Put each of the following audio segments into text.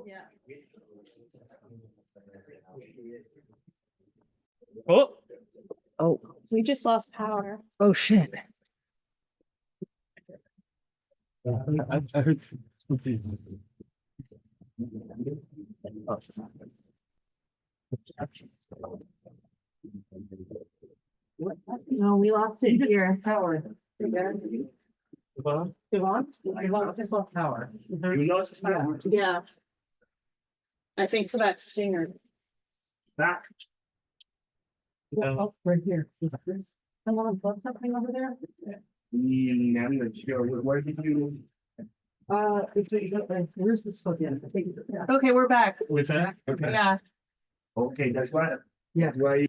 Yeah. Oh, Oh, We just lost power. oh shit. I heard something. No, we lost it here. Power. Devon? Devon just lost power. You lost power. Yeah. I think to that stinger. Back. Oh, right here. Someone unplugged something over there? I'm not sure. Where did you? Where's this supposed to be? Yeah. Okay, we're back. With that? Okay. Yeah. Okay, that's why. Yeah. That's why.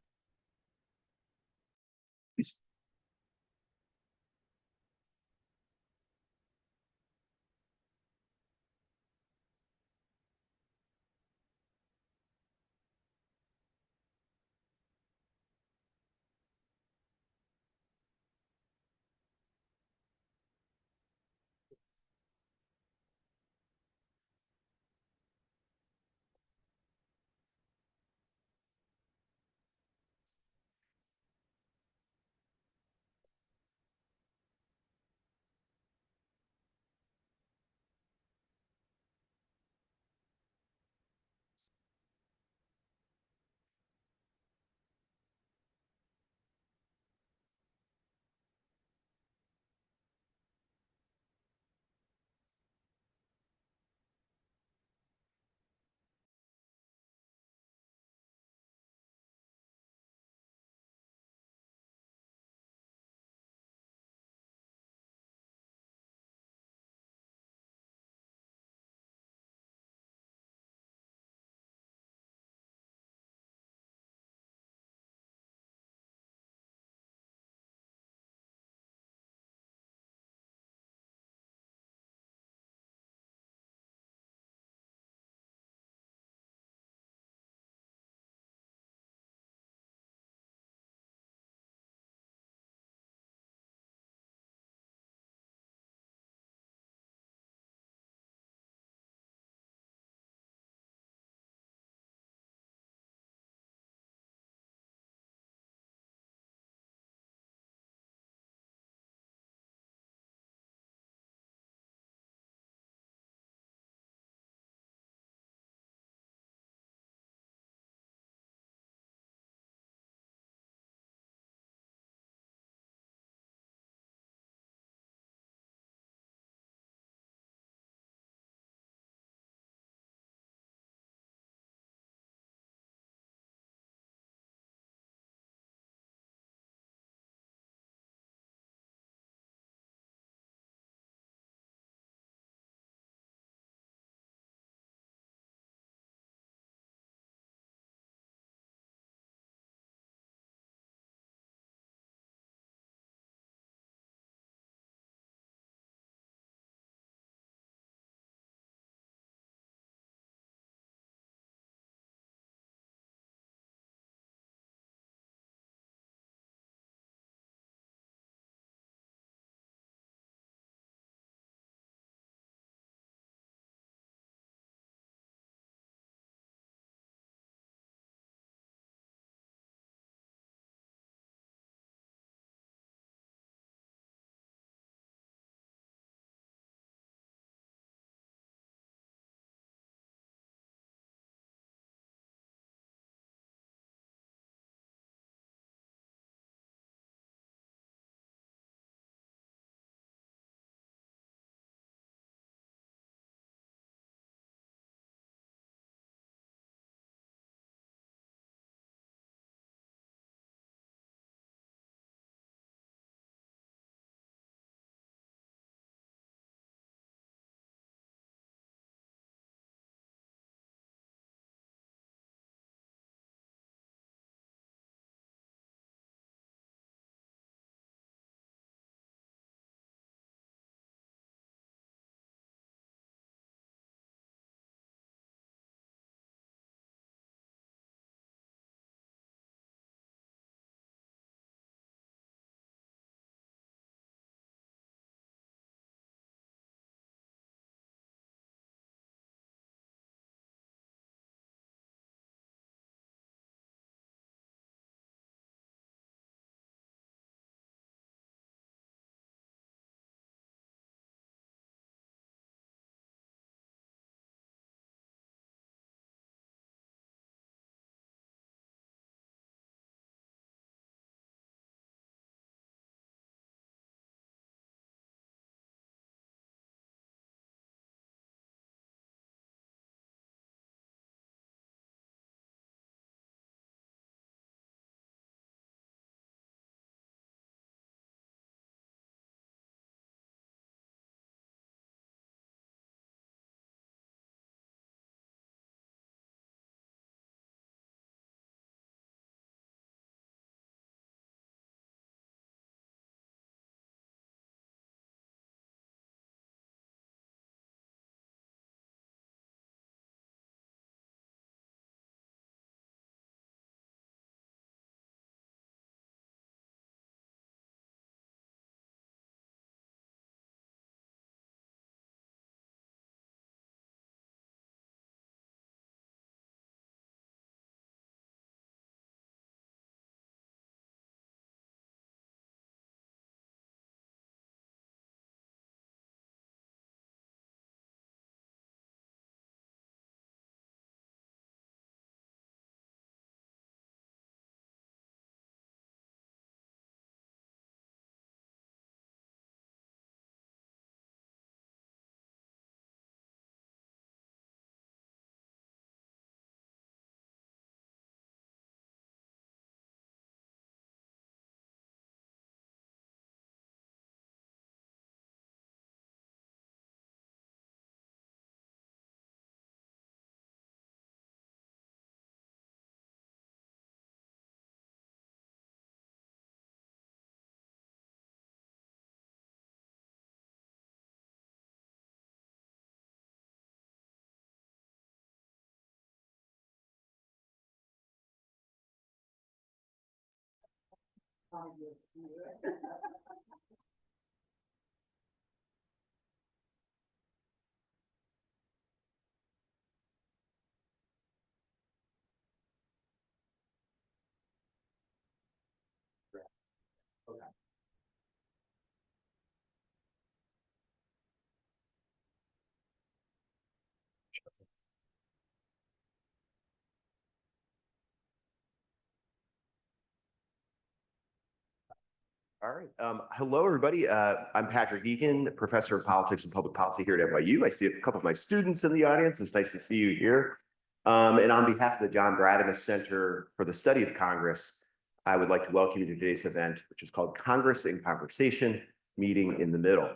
All right. Hello, everybody. I'm Patrick Egan, professor of politics and public policy here at NYU. I see a couple of my students in the audience. It's nice to see you here. And on behalf of the John Brademas Center for the Study of Congress, I would like to welcome you to today's event, which is called Congress in Conversation, Meeting in the Middle,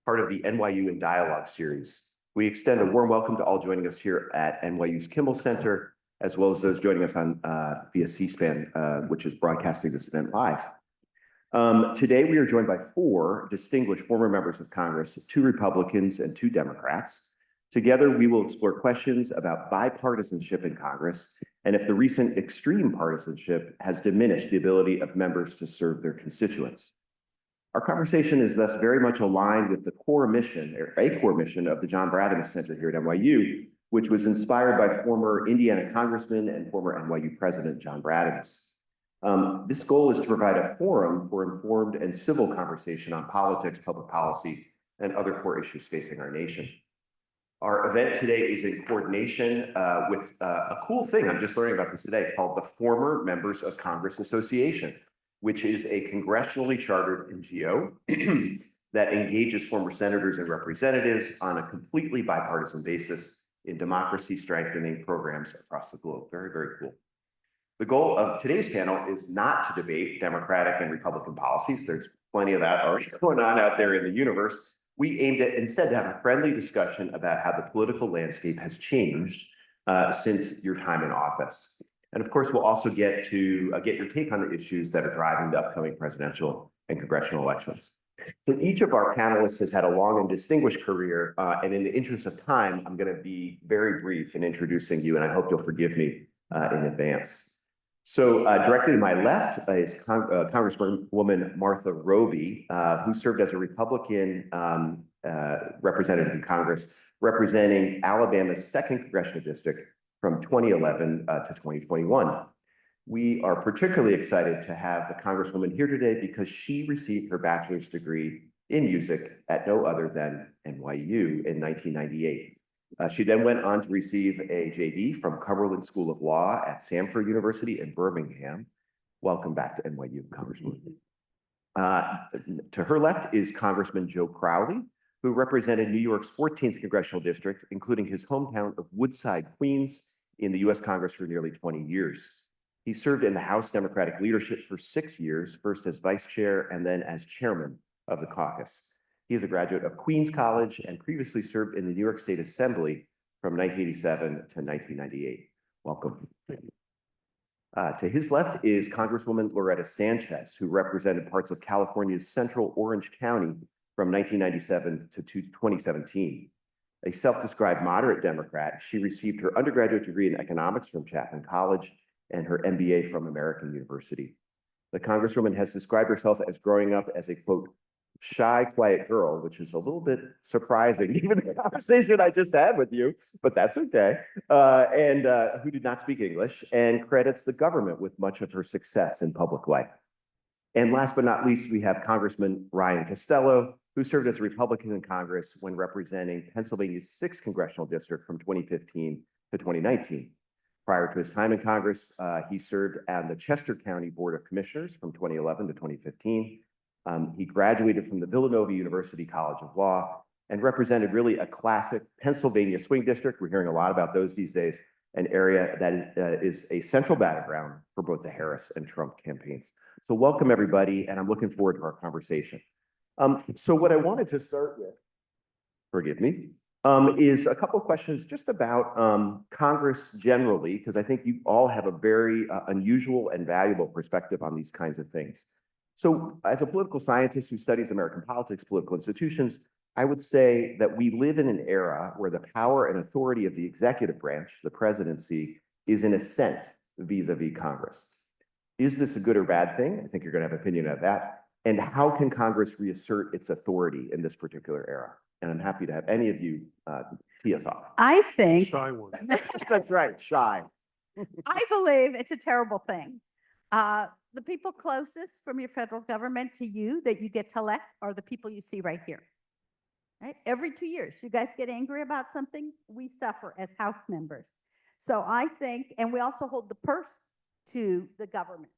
part of the NYU in Dialogue series. We extend a warm welcome to all joining us here at NYU's Kimmel Center, as well as those joining us on via C-SPAN, which is broadcasting this event live. Today, we are joined by four distinguished former members of Congress, 2 Republicans and 2 Democrats. Together, we will explore questions about bipartisanship in Congress and if the recent extreme partisanship has diminished the ability of members to serve their constituents. Our conversation is thus very much aligned with the core mission, or a core mission of the John Brademas Center here at NYU, which was inspired by former Indiana Congressman and former NYU President John Brademas. This goal is to provide a forum for informed and civil conversation on politics, public policy, and other core issues facing our nation. Our event today is in coordination with a cool thing I'm just learning about this today called the Former Members of Congress Association, which is a congressionally chartered NGO that engages former senators and representatives on a completely bipartisan basis in democracy strengthening programs across the globe. Very, very cool. The goal of today's panel is not to debate Democratic and Republican policies. There's plenty of that already going on out there in the universe. We aimed at instead to have a friendly discussion about how the political landscape has changed since your time in office. And of course, we'll also get your take on the issues that are driving the upcoming presidential and congressional elections. So each of our panelists has had a long and distinguished career. And in the interest of time, I'm going to be very brief in introducing you, and I hope you'll forgive me in advance. So directly to my left is Congresswoman Martha Roby, who served as a Republican representative in Congress, representing Alabama's 2nd Congressional District from 2011 to 2021. We are particularly excited to have the Congresswoman here today because she received her bachelor's degree in music at no other than NYU in 1998. She then went on to receive a JD from Cumberland School of Law at Samford University in Birmingham. Welcome back to NYU, Congresswoman. To her left is Congressman Joe Crowley, who represented New York's 14th Congressional District, including his hometown of Woodside, Queens, in the U.S. Congress for nearly 20 years. He served in the House Democratic leadership for 6 years, first as vice chair and then as chairman of the caucus. He is a graduate of Queens College and previously served in the New York State Assembly from 1987 to 1998. Welcome. To his left is Congresswoman Loretta Sanchez, who represented parts of California's central Orange County from 1997 to 2017. A self-described moderate Democrat, she received her undergraduate degree in economics from Chapman College and her MBA from American University. The Congresswoman has described herself as growing up as a, quote, shy, quiet girl, which is a little bit surprising, given the conversation I just had with you, but that's okay, and who did not speak English, and credits the government with much of her success in public life. And last but not least, we have Congressman Ryan Costello, who served as a Republican in Congress when representing Pennsylvania's 6th Congressional District from 2015 to 2019. Prior to his time in Congress, he served on the Chester County Board of Commissioners from 2011 to 2015. He graduated from the Villanova University College of Law and represented really a classic Pennsylvania swing district. We're hearing a lot about those these days, an area that is a central battleground for both the Harris and Trump campaigns. So welcome, everybody, and I'm looking forward to our conversation. So what I wanted to start with, forgive me, is a couple of questions just about Congress generally, because I think you all have a very unusual and valuable perspective on these kinds of things. So as a political scientist who studies American politics, political institutions, I would say that we live in an era where the power and authority of the executive branch, the presidency, is in ascent vis-a-vis Congress. Is this a good or bad thing? I think you're going to have an opinion of that. And how can Congress reassert its authority in this particular era? And I'm happy to have any of you tee us off. I think, Shy one. That's right, shy. I believe it's a terrible thing. The people closest from your federal government to you that you get to elect are the people you see right here. Right? Every 2 years, you guys get angry about something, we suffer as House members. So I think, and we also hold the purse to the government,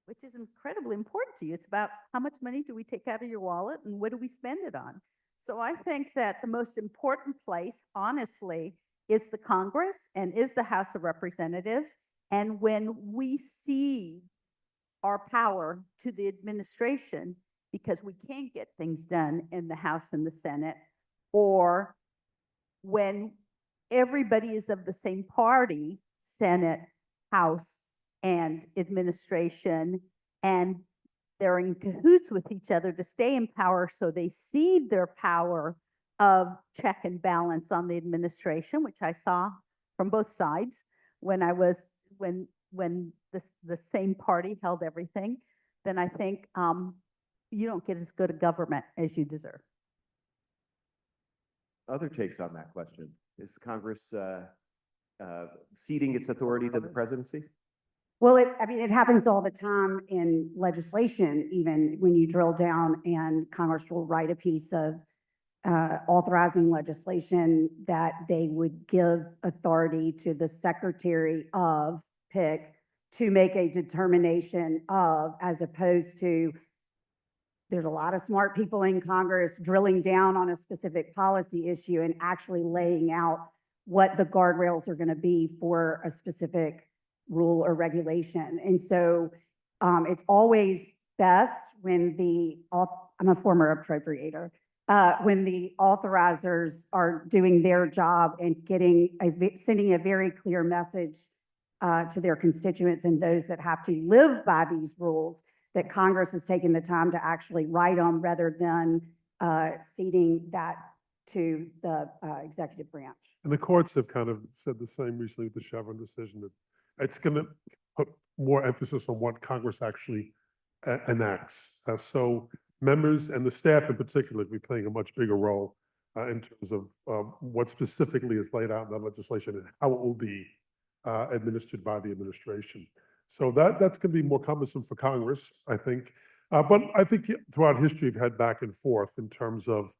which is incredibly important to you. It's about how much money do we take out of your wallet and what do we spend it on? So I think that the most important place, honestly, is the Congress and is the House of Representatives. And when we cede our power to the administration because we can't get things done in the House and the Senate, or when everybody is of the same party, Senate, House, and administration, and they're in cahoots with each other to stay in power, so they cede their power of check and balance on the administration, which I saw from both sides when I was, when the same party held everything, then I think you don't get as good a government as you deserve. Other takes on that question. Is Congress ceding its authority to the presidency? Well, I mean, it happens all the time in legislation, even when you drill down and Congress will write a piece of authorizing legislation that they would give authority to the Secretary of PIC to make a determination of, as opposed to, there's a lot of smart people in Congress drilling down on a specific policy issue and actually laying out what the guardrails are going to be for a specific rule or regulation. And so it's always best when I'm a former appropriator, when the authorizers are doing their job and sending a very clear message to their constituents and those that have to live by these rules, that Congress has taken the time to actually write them rather than ceding that to the executive branch. And the courts have kind of said the same recently with the Chevron decision, that it's going to put more emphasis on what Congress actually enacts. So members and the staff in particular will be playing a much bigger role in terms of what specifically is laid out in that legislation and how it will be administered by the administration. So that's going to be more cumbersome for Congress, I think. But I think throughout history, we've had back and forth in terms of,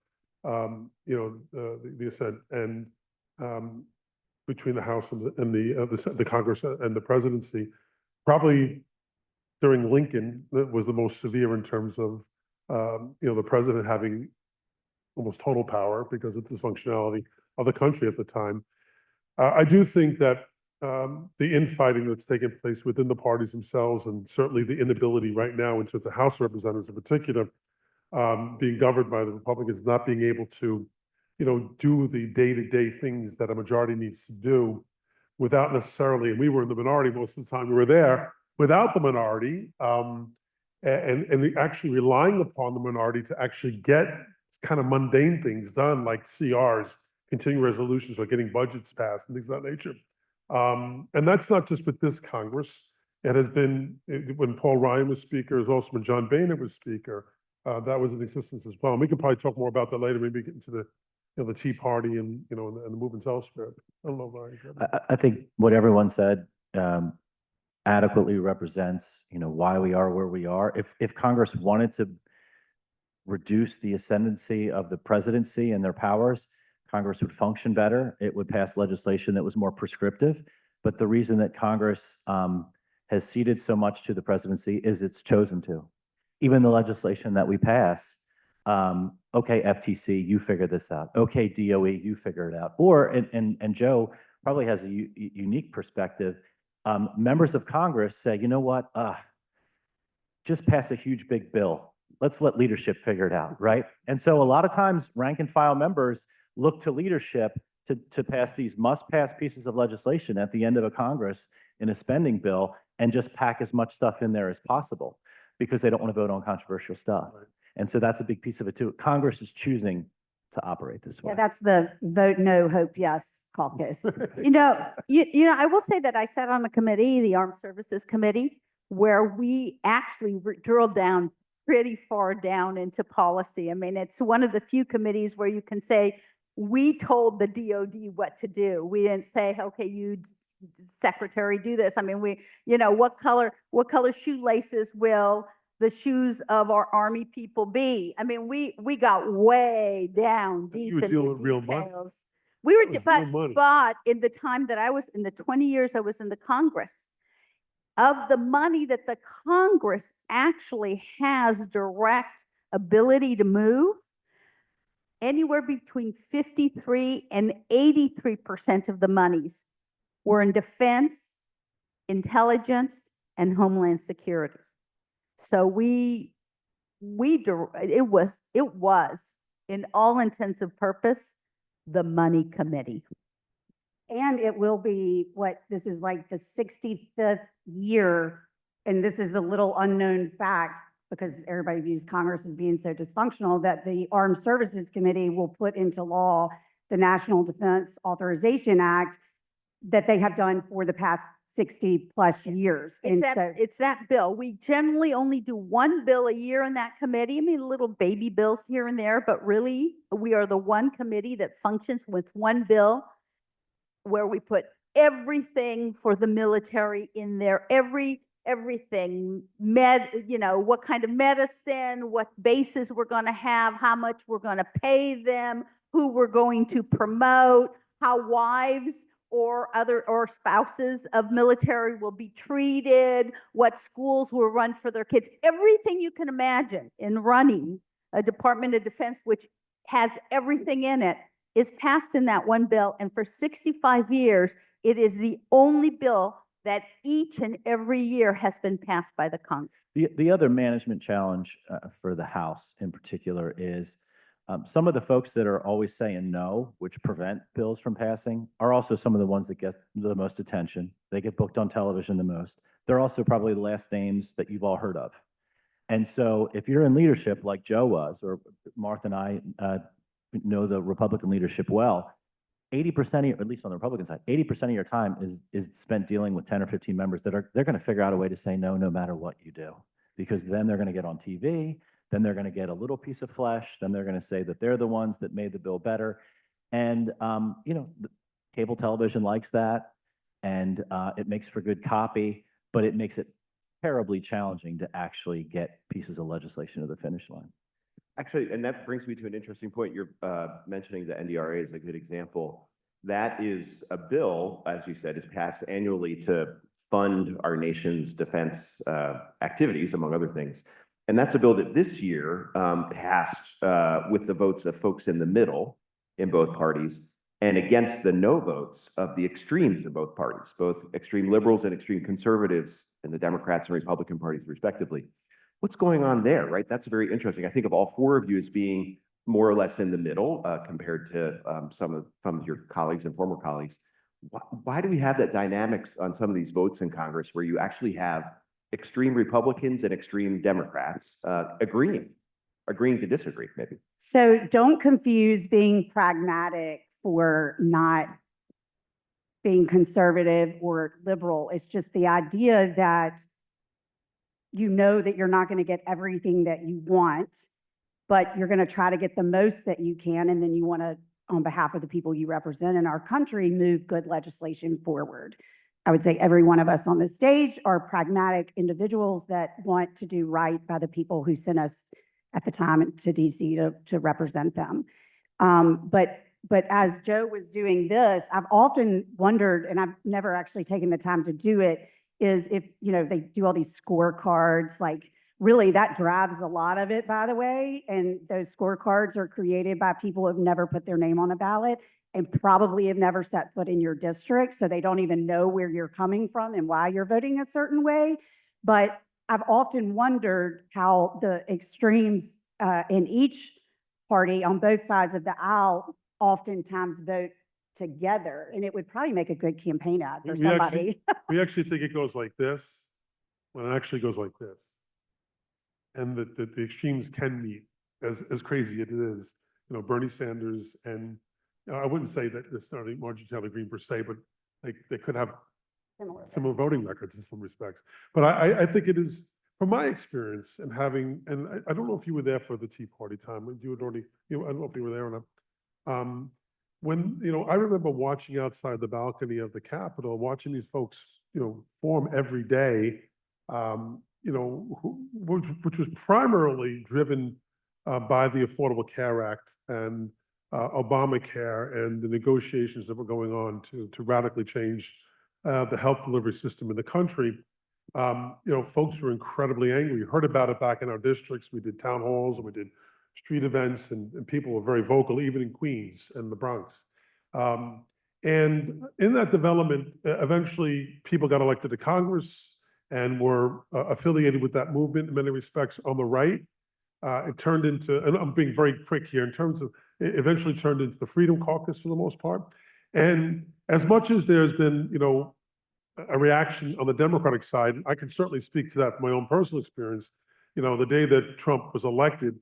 the assent and between the House and the Congress and the presidency. Probably during Lincoln, that was the most severe in terms of, the president having almost total power because of the dysfunctionality of the country at the time. I do think that the infighting that's taken place within the parties themselves, and certainly the inability right now in terms of House Representatives in particular, being governed by the Republicans, not being able to, do the day-to-day things that a majority needs to do without necessarily, and we were in the minority most of the time we were there, without the minority, and actually relying upon the minority to actually get kind of mundane things done, like CRs, continuing resolutions, or getting budgets passed and things of that nature. And that's not just with this Congress. It has been, when Paul Ryan was Speaker, as also when John Boehner was Speaker, that was in existence as well. And we could probably talk more about that later, maybe get into the, the Tea Party and, and the movements elsewhere. I don't know, Ryan. I think what everyone said adequately represents, why we are where we are. If Congress wanted to reduce the ascendancy of the presidency and their powers, Congress would function better. It would pass legislation that was more prescriptive. But the reason that Congress has ceded so much to the presidency is it's chosen to. Even the legislation that we pass, okay, FTC, you figure this out. Okay, DOE, you figure it out. Or, and Joe probably has a unique perspective. Members of Congress say, you know what, just pass a huge big bill. Let's let leadership figure it out, right? And so a lot of times rank and file members look to leadership to pass these must-pass pieces of legislation at the end of a Congress in a spending bill and just pack as much stuff in there as possible because they don't want to vote on controversial stuff. Right. And so that's a big piece of it too. Congress is choosing to operate this way. Yeah, that's the vote no, hope yes caucus. I will say that I sat on a committee, the Armed Services Committee, where we actually drilled down pretty far down into policy. I mean, it's one of the few committees where you can say, we told the DOD what to do. We didn't say, okay, you secretary do this. I mean, what color shoelaces will the shoes of our Army people be? I mean, we got way down deep You were in dealing the with real money. details. We were, That was real money. but in the time that I was, in the 20 years I was in the Congress, of the money that the Congress actually has direct ability to move, anywhere between 53 and 83% of the monies were in defense, intelligence, and homeland security. So it was in all intensive purpose, the money committee. And it will be this is like the 65th year, and this is a little unknown fact because everybody views Congress as being so dysfunctional, that the Armed Services Committee will put into law the National Defense Authorization Act that they have done for the past 60 plus years. It's that bill. We generally only do one bill a year in that committee. I mean, little baby bills here and there, but really we are the one committee that functions with one bill where we put everything for the military in there, everything, what kind of medicine, what bases we're going to have, how much we're going to pay them, who we're going to promote, how wives or spouses of military will be treated, what schools will run for their kids, everything you can imagine in running a Department of Defense, which has everything in it, is passed in that one bill. And for 65 years, it is the only bill that each and every year has been passed by the Congress. The other management challenge for the House in particular is some of the folks that are always saying no, which prevent bills from passing, are also some of the ones that get the most attention. They get booked on television the most. They're also probably the last names that you've all heard of. And so if you're in leadership like Joe was, or Martha and I know the Republican leadership well, 80% of, at least on the Republican side, 80% of your time is spent dealing with 10 or 15 members that they're going to figure out a way to say no, no matter what you do, because then they're going to get on TV, then they're going to get a little piece of flesh, then they're going to say that they're the ones that made the bill better. And, the cable television likes that, and it makes for good copy, but it makes it terribly challenging to actually get pieces of legislation to the finish line. Actually, and that brings me to an interesting point. You're mentioning the NDRA is a good example. That is a bill, as you said, is passed annually to fund our nation's defense activities, among other things. And that's a bill that this year passed with the votes of folks in the middle in both parties and against the no votes of the extremes in both parties, both extreme liberals and extreme conservatives in the Democrats and Republican parties, respectively. What's going on there, right? That's very interesting. I think of all four of you as being more or less in the middle compared to some of your colleagues and former colleagues. Why do we have that dynamics on some of these votes in Congress where you actually have extreme Republicans and extreme Democrats agreeing to disagree, maybe? So don't confuse being pragmatic for not being conservative or liberal. It's just the idea that you know that you're not going to get everything that you want, but you're going to try to get the most that you can. And then you want to, on behalf of the people you represent in our country, move good legislation forward. I would say every one of us on this stage are pragmatic individuals that want to do right by the people who sent us at the time to DC to represent them. But as Joe was doing this, I've often wondered, and I've never actually taken the time to do it, is if, they do all these scorecards, like really that drives a lot of it, by the way. And those scorecards are created by people who have never put their name on a ballot and probably have never set foot in your district. So they don't even know where you're coming from and why you're voting a certain way. But I've often wondered how the extremes in each party on both sides of the aisle oftentimes vote together, and it would probably make a good campaign ad for somebody. We actually think it goes like this, when it actually goes like this. And that the extremes can meet, as crazy as it is. Bernie Sanders and I wouldn't say that necessarily Marjorie Taylor Greene per se, but they could have similar voting records in some respects. But I think it is, from my experience and having, and I don't know if you were there for the Tea Party time, when you had already, I don't know if you were there or not. When, I remember watching outside the balcony of the Capitol, watching these folks, form every day, which was primarily driven by the Affordable Care Act and Obamacare and the negotiations that were going on to radically change the health delivery system in the country. Folks were incredibly angry. We heard about it back in our districts. We did town halls and we did street events, and people were very vocal, even in Queens and the Bronx. And in that development, eventually people got elected to Congress and were affiliated with that movement in many respects on the right. It turned into, and I'm being very quick here, in terms of, it eventually turned into the Freedom Caucus for the most part. And as much as there's been, a reaction on the Democratic side, I can certainly speak to that from my own personal experience. The day that Trump was elected,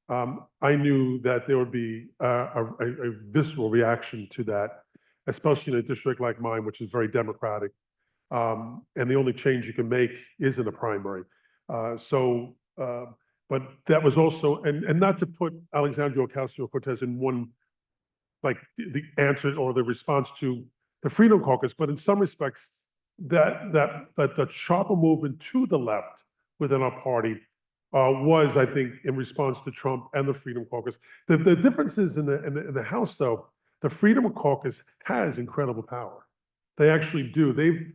I knew that there would be a visceral reaction to that, especially in a district like mine, which is very Democratic. And the only change you can make is in a primary. But that was also, and not to put Alexandria Ocasio-Cortez in one, like the answer or the response to the Freedom Caucus, but in some respects, that the sharper movement to the left within our party was, I think, in response to Trump and the Freedom Caucus. The differences in the House, though, the Freedom Caucus has incredible power. They actually do. They've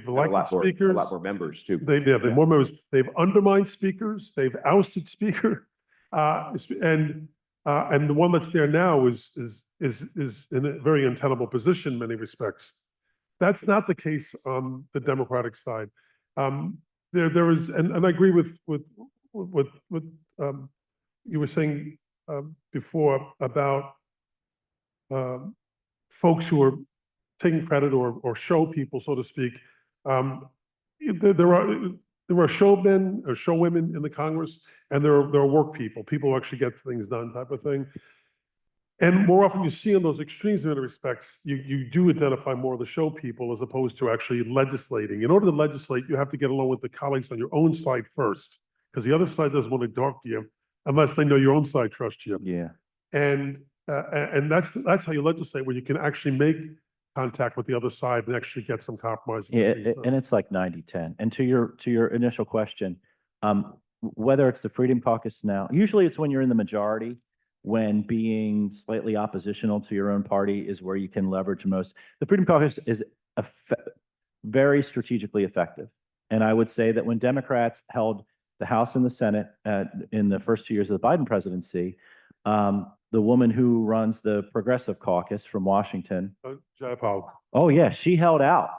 elected speakers. A lot more members too. They have more members. They've undermined speakers. They've ousted speaker, and the one that's there now is in a very untenable position in many respects. That's not the case on the Democratic side. There is, and I agree with what you were saying before about folks who are taking credit or show people, so to speak. There are showmen or showwomen in the Congress, and there are work people who actually get things done, type of thing. And more often you see in those extremes in many respects, you do identify more of the show people as opposed to actually legislating. In order to legislate, you have to get along with the colleagues on your own side first, because the other side doesn't want to talk to you unless they know your own side trusts you. Yeah. And that's how you legislate, where you can actually make contact with the other side and actually get some compromise. Yeah, and it's like 90-10. And to your initial question, whether it's the Freedom Caucus now, usually it's when you're in the majority, when being slightly oppositional to your own party is where you can leverage most. The Freedom Caucus is very strategically effective. And I would say that when Democrats held the House and the Senate in the first 2 years of the Biden presidency, the woman who runs the Progressive Caucus from Washington. Jayapal. Oh yeah, she held out.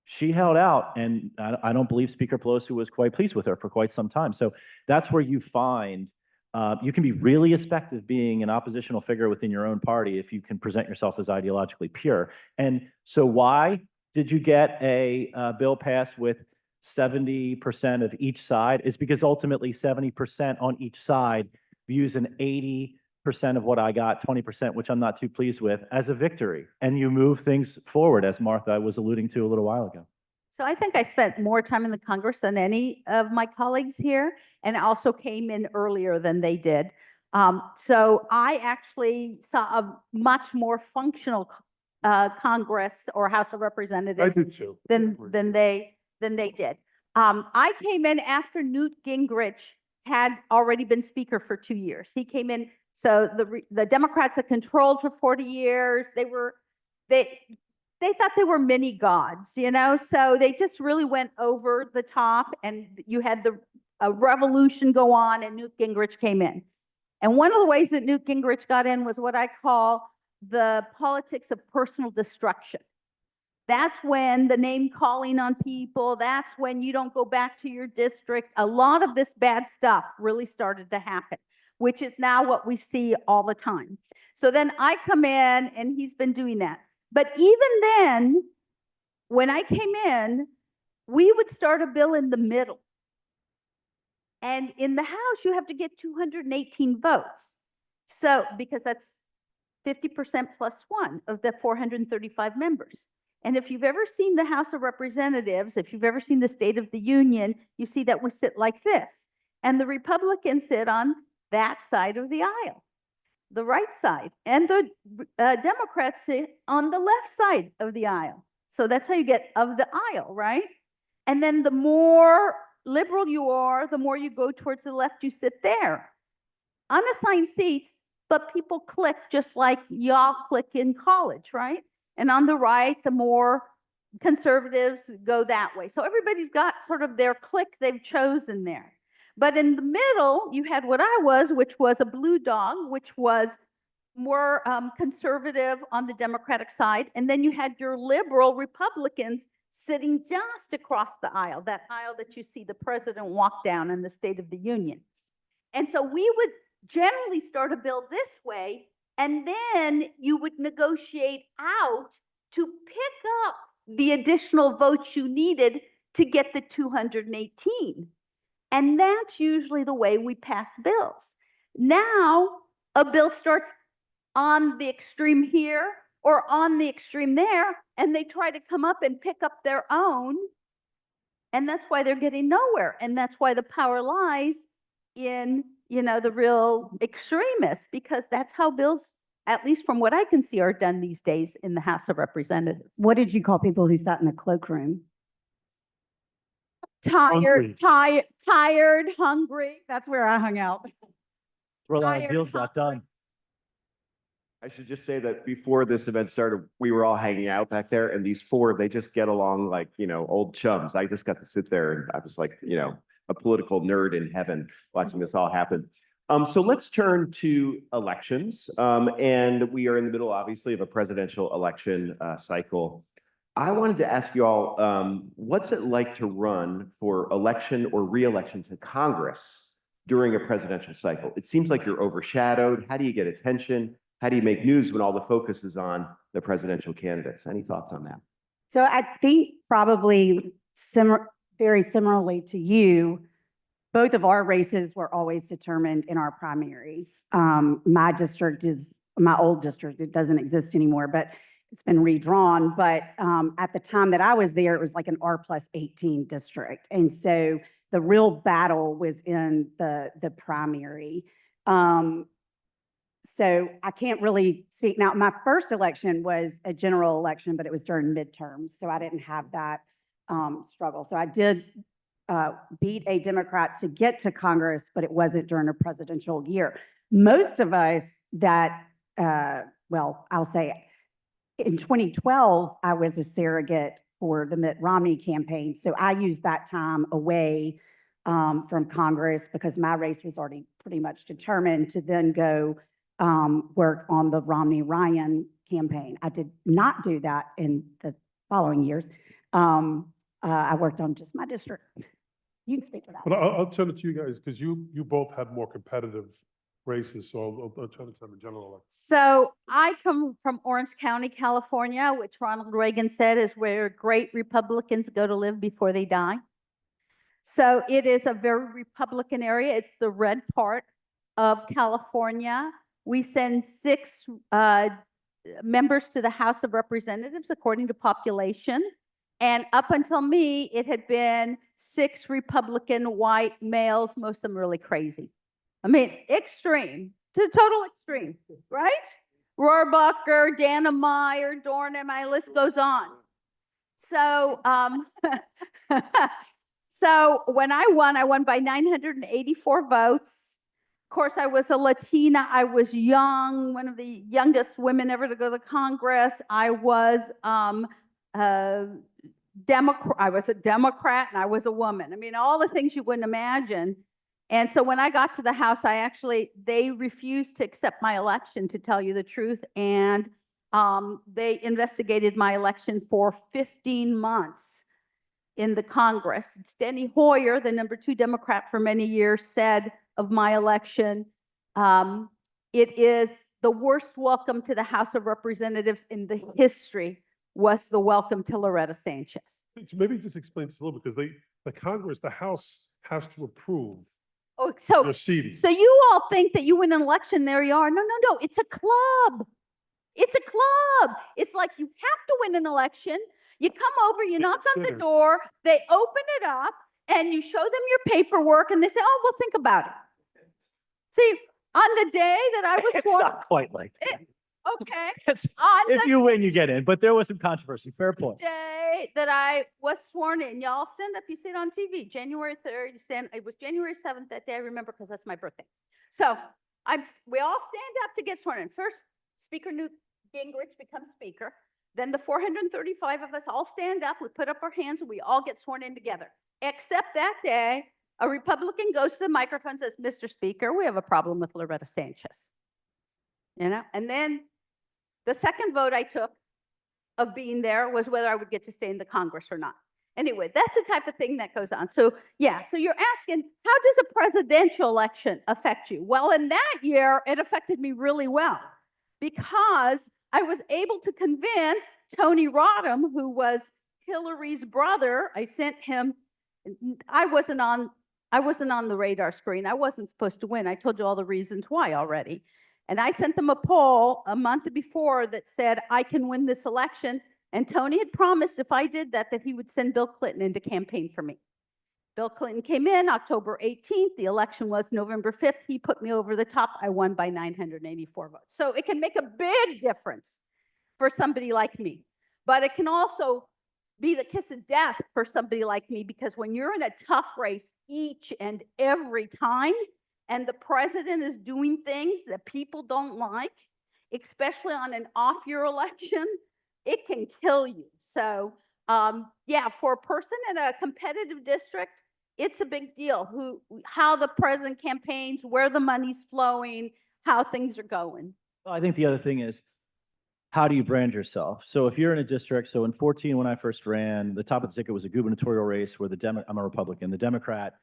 She held out, and I don't believe Speaker Pelosi was quite pleased with her for quite some time. So that's where you find you can be really effective being an oppositional figure within your own party if you can present yourself as ideologically pure. And so why did you get a bill passed with 70% of each side? Is because ultimately 70% on each side views an 80% of what I got, 20%, which I'm not too pleased with, as a victory. And you move things forward, as Martha was alluding to a little while ago. So I think I spent more time in the Congress than any of my colleagues here, and also came in earlier than they did. So I actually saw a much more functional Congress or House of Representatives I did too. than they did. I came in after Newt Gingrich had already been Speaker for 2 years. He came in, so the Democrats had controlled for 40 years. They thought they were mini gods, so they just really went over the top, and you had a revolution go on, and Newt Gingrich came in. And one of the ways that Newt Gingrich got in was what I call the politics of personal destruction. That's when the name calling on people, that's when you don't go back to your district. A lot of this bad stuff really started to happen, which is now what we see all the time. So then I come in, and he's been doing that. But even then, when I came in, we would start a bill in the middle. And in the House, you have to get 218 votes. So, because that's 50% plus one of the 435 members. And if you've ever seen the House of Representatives, if you've ever seen the State of the Union, you see that we sit like this. And the Republicans sit on that side of the aisle, the right side. And the Democrats sit on the left side of the aisle. So that's how you get of the aisle, right? And then the more liberal you are, the more you go towards the left, you sit there. Unassigned seats, but people click just like y'all click in college, right? And on the right, the more conservatives go that way. So everybody's got sort of their clique they've chosen there. But in the middle, you had what I was, which was a blue dog, which was more conservative on the Democratic side. And then you had your liberal Republicans sitting just across the aisle, that aisle that you see the president walk down in the State of the Union. And so we would generally start a bill this way, and then you would negotiate out to pick up the additional votes you needed to get the 218. And that's usually the way we pass bills. Now, a bill starts on the extreme here or on the extreme there, and they try to come up and pick up their own. And that's why they're getting nowhere. And that's why the power lies in, the real extremists, because that's how bills, at least from what I can see, are done these days in the House of Representatives. What did you call people who sat in the cloakroom? Hungry. Tired, hungry. That's where I hung out. Where a lot Tired, of deals got done. I should just say that before this event started, we were all hanging out back there, and these four, they just get along like, old chums. I just got to sit there and I was like, a political nerd in heaven watching this all happen. So let's turn to elections. And we are in the middle, obviously, of a presidential election cycle. I wanted to ask you all, what's it like to run for election or re-election to Congress during a presidential cycle? It seems like you're overshadowed. How do you get attention? How do you make news when all the focus is on the presidential candidates? Any thoughts on that? So I think probably very similarly to you, both of our races were always determined in our primaries. My district is my old district. It doesn't exist anymore, but it's been redrawn. But at the time that I was there, it was like an R+18 district. And so the real battle was in the primary. So I can't really speak. Now, my first election was a general election, but it was during midterms. So I didn't have that struggle. So I did beat a Democrat to get to Congress, but it wasn't during a presidential year. Most of us that, I'll say in 2012, I was a surrogate for the Mitt Romney campaign. So I used that time away from Congress because my race was already pretty much determined to then go work on the Romney-Ryan campaign. I did not do that in the following years. I worked on just my district. You can speak to that. But I'll turn it to you guys because you both had more competitive races, so I'll turn it to the general election. So I come from Orange County, California, which Ronald Reagan said is where great Republicans go to live before they die. So it is a very Republican area. It's the red part of California. We send 6 members to the House of Representatives according to population. And up until me, it had been 6 Republican white males, most of them really crazy. I mean, extreme, to total extreme, right? Rohrbacher, Dana Meyer, Dornan, my list goes on. So, so when I won by 984 votes. Of course, I was a Latina. I was young, one of the youngest women ever to go to Congress. I was I was a Democrat and I was a woman. I mean, all the things you wouldn't imagine. And so when I got to the House, they refused to accept my election, to tell you the truth. And they investigated my election for 15 months in the Congress. Steny Hoyer, the #2 Democrat for many years, said of my election, it is the worst welcome to the House of Representatives in the history was the welcome to Loretta Sanchez. Maybe just explain this a little, because the House has to approve Oh, so your seating. you all think that you win an election, there you are. No, it's a club. It's a club. It's like you have to win an election. You come over, you knock on the consider. door, they open it up, and you show them your paperwork, and they say, "Oh, well, think about it." See, on the day that I was It's sworn, not quite like that. okay, It's- on If the you win, you get in, but there was some controversy. Fair point. day that I was sworn in, y'all stand up, you see it on TV, January 3rd, it was January 7th that day, I remember because that's my birthday. So we all stand up to get sworn in. First, Speaker Newt Gingrich becomes speaker. Then the 435 of us all stand up, we put up our hands, and we all get sworn in together. Except that day, a Republican goes to the microphone and says, "Mr. Speaker, we have a problem with Loretta Sanchez." And then the second vote I took of being there was whether I would get to stay in the Congress or not. Anyway, that's the type of thing that goes on. So yeah, so you're asking, how does a presidential election affect you? Well, in that year, it affected me really well because I was able to convince Tony Rodham, who was Hillary's brother. I sent him, I wasn't on the radar screen. I wasn't supposed to win. I told you all the reasons why already. And I sent them a poll a month before that said, I can win this election. And Tony had promised if I did that, that he would send Bill Clinton in to campaign for me. Bill Clinton came in October 18th. The election was November 5th. He put me over the top. I won by 984 votes. So it can make a big difference for somebody like me. But it can also be the kiss of death for somebody like me, because when you're in a tough race each and every time, and the president is doing things that people don't like, especially on an off-year election, it can kill you. So yeah, for a person in a competitive district, it's a big deal how the president campaigns, where the money's flowing, how things are going. Well, I think the other thing is, how do you brand yourself? So if you're in a district, so in 14, when I first ran, the top of the ticket was a gubernatorial race where I'm a Republican. The Democrat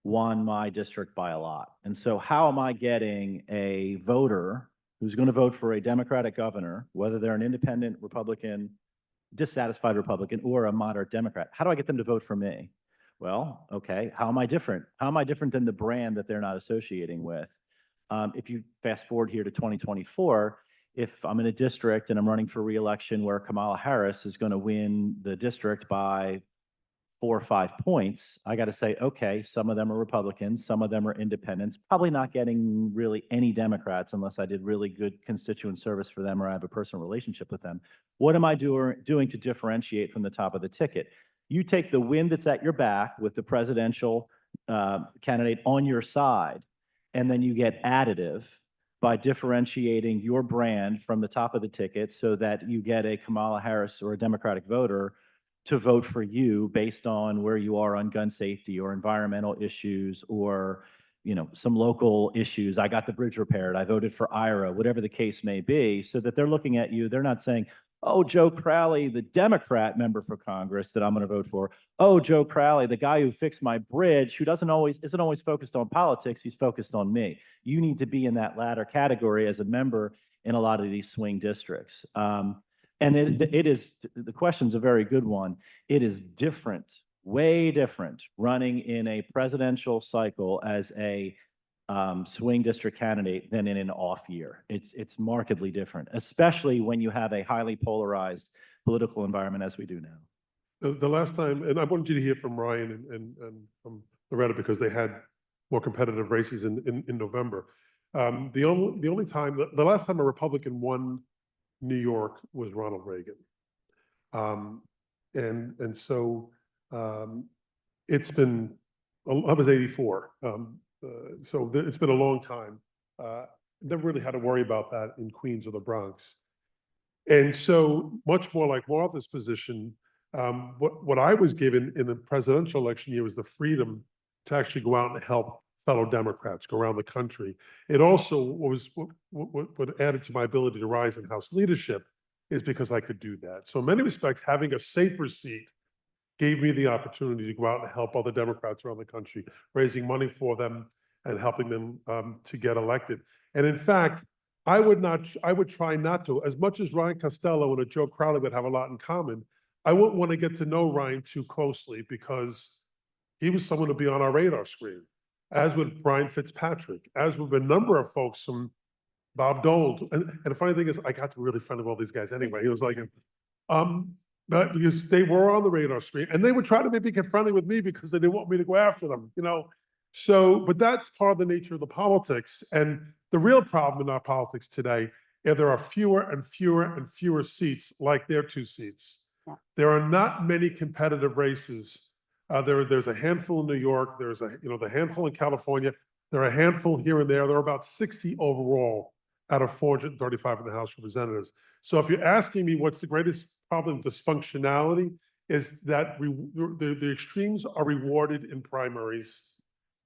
won my district by a lot. And so how am I getting a voter who's going to vote for a Democratic governor, whether they're an independent Republican, dissatisfied Republican, or a moderate Democrat? How do I get them to vote for me? Well, okay, how am I different? How am I different than the brand that they're not associating with? If you fast forward here to 2024, if I'm in a district and I'm running for re-election where Kamala Harris is going to win the district by 4 or 5 points, I got to say, okay, some of them are Republicans, some of them are independents, probably not getting really any Democrats unless I did really good constituent service for them or I have a personal relationship with them. What am I doing to differentiate from the top of the ticket? You take the wind that's at your back with the presidential candidate on your side, and then you get additive by differentiating your brand from the top of the ticket so that you get a Kamala Harris or a Democratic voter to vote for you based on where you are on gun safety or environmental issues or, you know, some local issues. I got the bridge repaired. I voted for IRA, whatever the case may be, so that they're looking at you. They're not saying, oh, Joe Crowley, the Democrat member for Congress that I'm going to vote for. Oh, Joe Crowley, the guy who fixed my bridge, who isn't always focused on politics. He's focused on me. You need to be in that latter category as a member in a lot of these swing districts. And it is, the question's a very good one. It is different, way different, running in a presidential cycle as a swing district candidate than in an off year. It's markedly different, especially when you have a highly polarized political environment as we do now. The last time, and I wanted you to hear from Ryan and from Loretta because they had more competitive races in November. The only time, the last time a Republican won New York was Ronald Reagan. And so it's been, I was 84. So it's been a long time. Never really had to worry about that in Queens or the Bronx. And so much more like Martha's position, what I was given in the presidential election year was the freedom to actually go out and help fellow Democrats go around the country. It also was what added to my ability to rise in House leadership is because I could do that. So in many respects, having a safer seat gave me the opportunity to go out and help other Democrats around the country, raising money for them and helping them to get elected. And in fact, I would try not to, as much as Ryan Costello and Joe Crowley would have a lot in common, I wouldn't want to get to know Ryan too closely because he was someone to be on our radar screen, as would Brian Fitzpatrick, as would a number of folks from Bob Dole. And the funny thing is, I got to really friend with all these guys anyway. It was like, but because they were on the radar screen and they would try to maybe get friendly with me because they didn't want me to go after them, you know? So, but that's part of the nature of the politics. And the real problem in our politics today, there are fewer and fewer and fewer seats like their 2 seats. Yeah. There are not many competitive races. There's a handful in New York. There's the handful in California. There are a handful here and there. There are about 60 overall out of 435 in the House of Representatives. So if you're asking me what's the greatest problem, dysfunctionality, is that the extremes are rewarded in primaries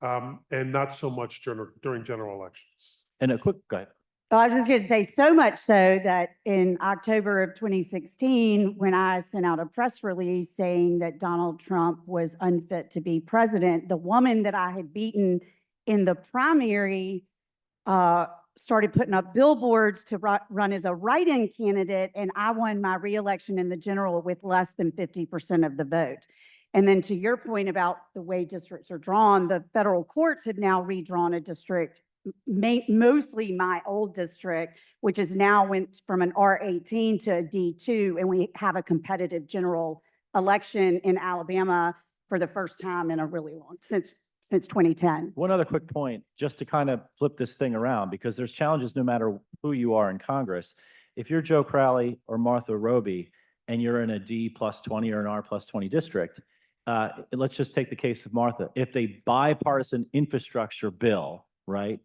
and not so much during general elections. And a quick, go ahead. I was just going to say, so much so that in October of 2016, when I sent out a press release saying that Donald Trump was unfit to be president, the woman that I had beaten in the primary started putting up billboards to run as a write-in candidate, and I won my reelection in the general with less than 50% of the vote. And then to your point about the way districts are drawn, the federal courts have now redrawn a district, mostly my old district, which is now went from an R18 to a D2, and we have a competitive general election in Alabama for the first time in a really long, since 2010. One other quick point, just to kind of flip this thing around, because there's challenges no matter who you are in Congress. If you're Joe Crowley or Martha Roby, and you're in a D+20 or an R+20 district, let's just take the case of Martha. If a bipartisan infrastructure bill, right,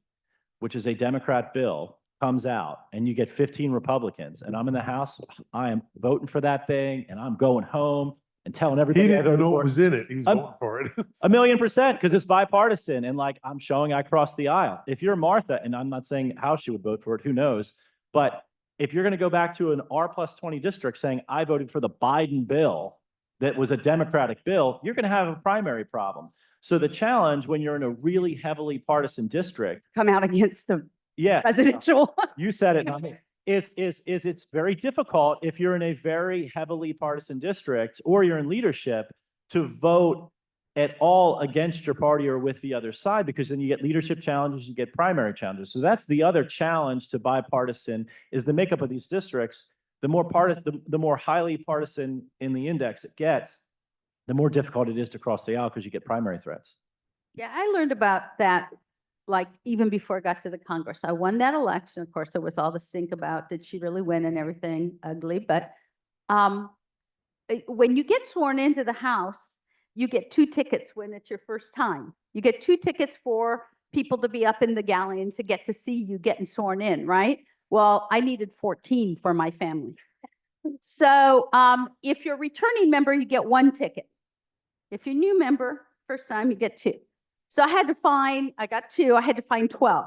which is a Democrat bill, comes out and you get 15 Republicans, and I'm in the House, I am voting for that thing, and I'm going home and telling everybody He I didn't voted know for what it. was in it. He was voting for it. 1,000,000%, because it's bipartisan, and like I'm showing I crossed the aisle. If you're Martha, and I'm not saying how she would vote for it, who knows, but if you're going to go back to an R+20 district saying I voted for the Biden bill that was a Democratic bill, you're going to have a primary problem. So the challenge when you're in a really heavily partisan district, Come out against the yeah, presidential. you said it, not me, is it's very difficult if you're in a very heavily partisan district or you're in leadership to vote at all against your party or with the other side, because then you get leadership challenges, you get primary challenges. So that's the other challenge to bipartisan is the makeup of these districts. The more highly partisan in the index it gets, the more difficult it is to cross the aisle because you get primary threats. Yeah, I learned about that like even before I got to the Congress. I won that election. Of course, there was all the stink about did she really win and everything ugly. But when you get sworn into the House, you get 2 tickets when it's your first time. You get 2 tickets for people to be up in the gallery and to get to see you getting sworn in, right? Well, I needed 14 for my family. So if you're a returning member, you get 1 ticket. If you're a new member, first time, you get 2. So I got 2, I had to find 12.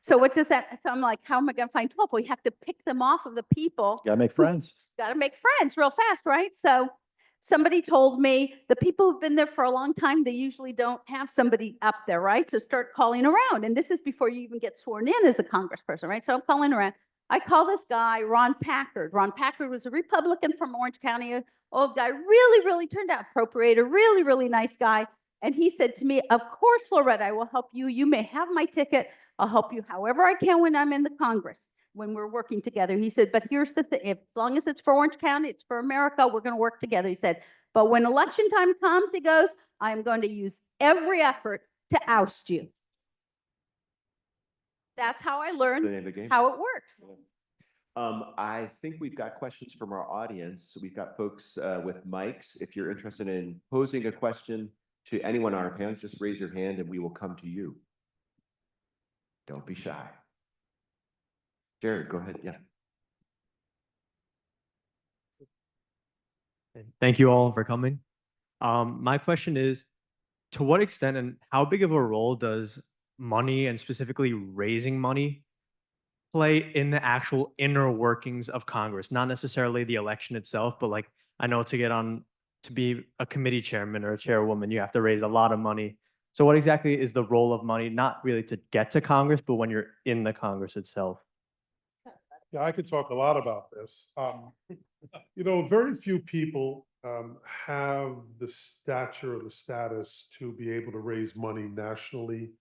So what does that, so I'm like, how am I going to find 12? Well, you have to pick them off of the people. Gotta make friends. Got to make friends real fast, right? So somebody told me the people who've been there for a long time, they usually don't have somebody up there, right? So start calling around. And this is before you even get sworn in as a congressperson, right? So I'm calling around. I call this guy, Ron Packard. Ron Packard was a Republican from Orange County, an old guy, really, really turned out appropriator, really, really nice guy. And he said to me, of course, Loretta, I will help you. You may have my ticket. I'll help you however I can when I'm in the Congress, when we're working together. He said, but here's the thing, as long as it's for Orange County, it's for America, we're going to work together. He said, but when election time comes, he goes, I am going to use every effort to oust you. That's how I The learned name of the game. how it works. I think we've got questions from our audience. So we've got folks with mics. If you're interested in posing a question to anyone on our panel, just raise your hand and we will come to you. Don't be shy. Jared, go ahead. Yeah. Thank you all for coming. My question is, to what extent and how big of a role does money and specifically raising money play in the actual inner workings of Congress? Not necessarily the election itself, but like I know to be a committee chairman or a chairwoman, you have to raise a lot of money. So what exactly is the role of money, not really to get to Congress, but when you're in the Congress itself? Yeah, I could talk a lot about this. Very few people have the stature or the status to be able to raise money nationally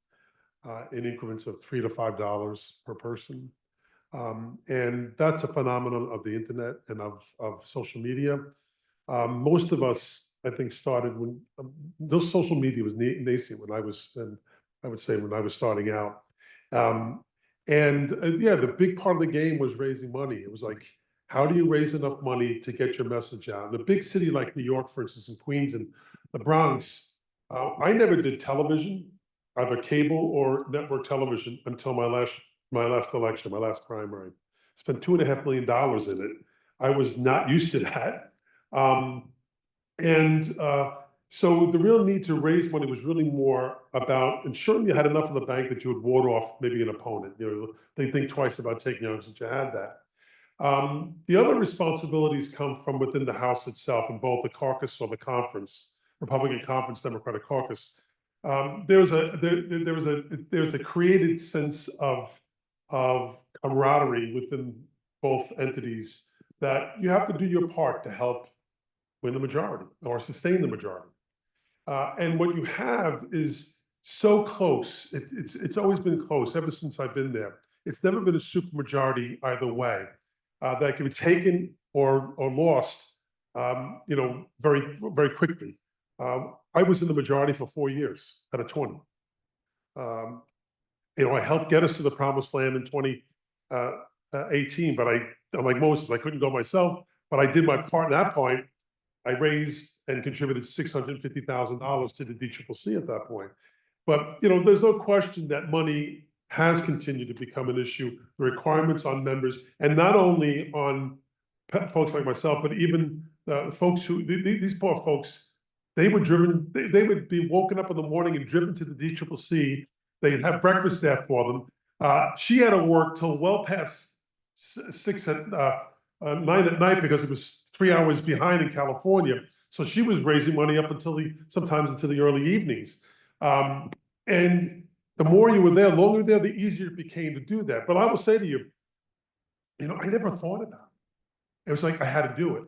in increments of $3 to $5 per person. And that's a phenomenon of the internet and of social media. Most of us, I think, started when those social media was nascent when I was, and I would say when I was starting out. Yeah, the big part of the game was raising money. It was like, how do you raise enough money to get your message out? In a big city like New York, for instance, in Queens and the Bronx, I never did television, either cable or network television, until my last election, my last primary. Spent $2.5 million in it. I was not used to that. So the real need to raise money was really more about ensuring you had enough in the bank that you would ward off maybe an opponent. You know, they think twice about taking on since you had that. The other responsibilities come from within the House itself, in both the caucus or the conference, Republican Conference, Democratic Caucus. There's a created sense of camaraderie within both entities that you have to do your part to help win the majority or sustain the majority. And what you have is so close. It's always been close ever since I've been there. It's never been a supermajority either way. That can be taken or lost, very, very quickly. I was in the majority for 4 years out of 20. I helped get us to the promised land in 2018, but I'm like Moses, I couldn't go myself, but I did my part. At that point, I raised and contributed $650,000 to the DCCC at that point. But, there's no question that money has continued to become an issue. The requirements on members, and not only on folks like myself, but even folks who, these poor folks, they were driven, they would be woken up in the morning and driven to the DCCC. They'd have breakfast there for them. She had to work till well past 9 at night because it was 3 hours behind in California. So she was raising money up until sometimes into the early evenings. And the more you were there, the longer you were there, the easier it became to do that. But I will say to you, I never thought about it. It was like I had to do it.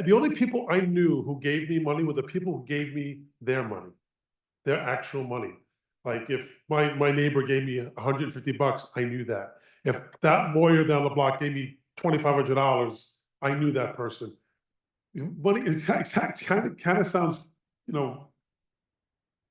The only people I knew who gave me money were the people who gave me their money, their actual money. Like if my neighbor gave me $150, I knew that. If that lawyer down the block gave me $2,500, I knew that person. Money, it kind of sounds,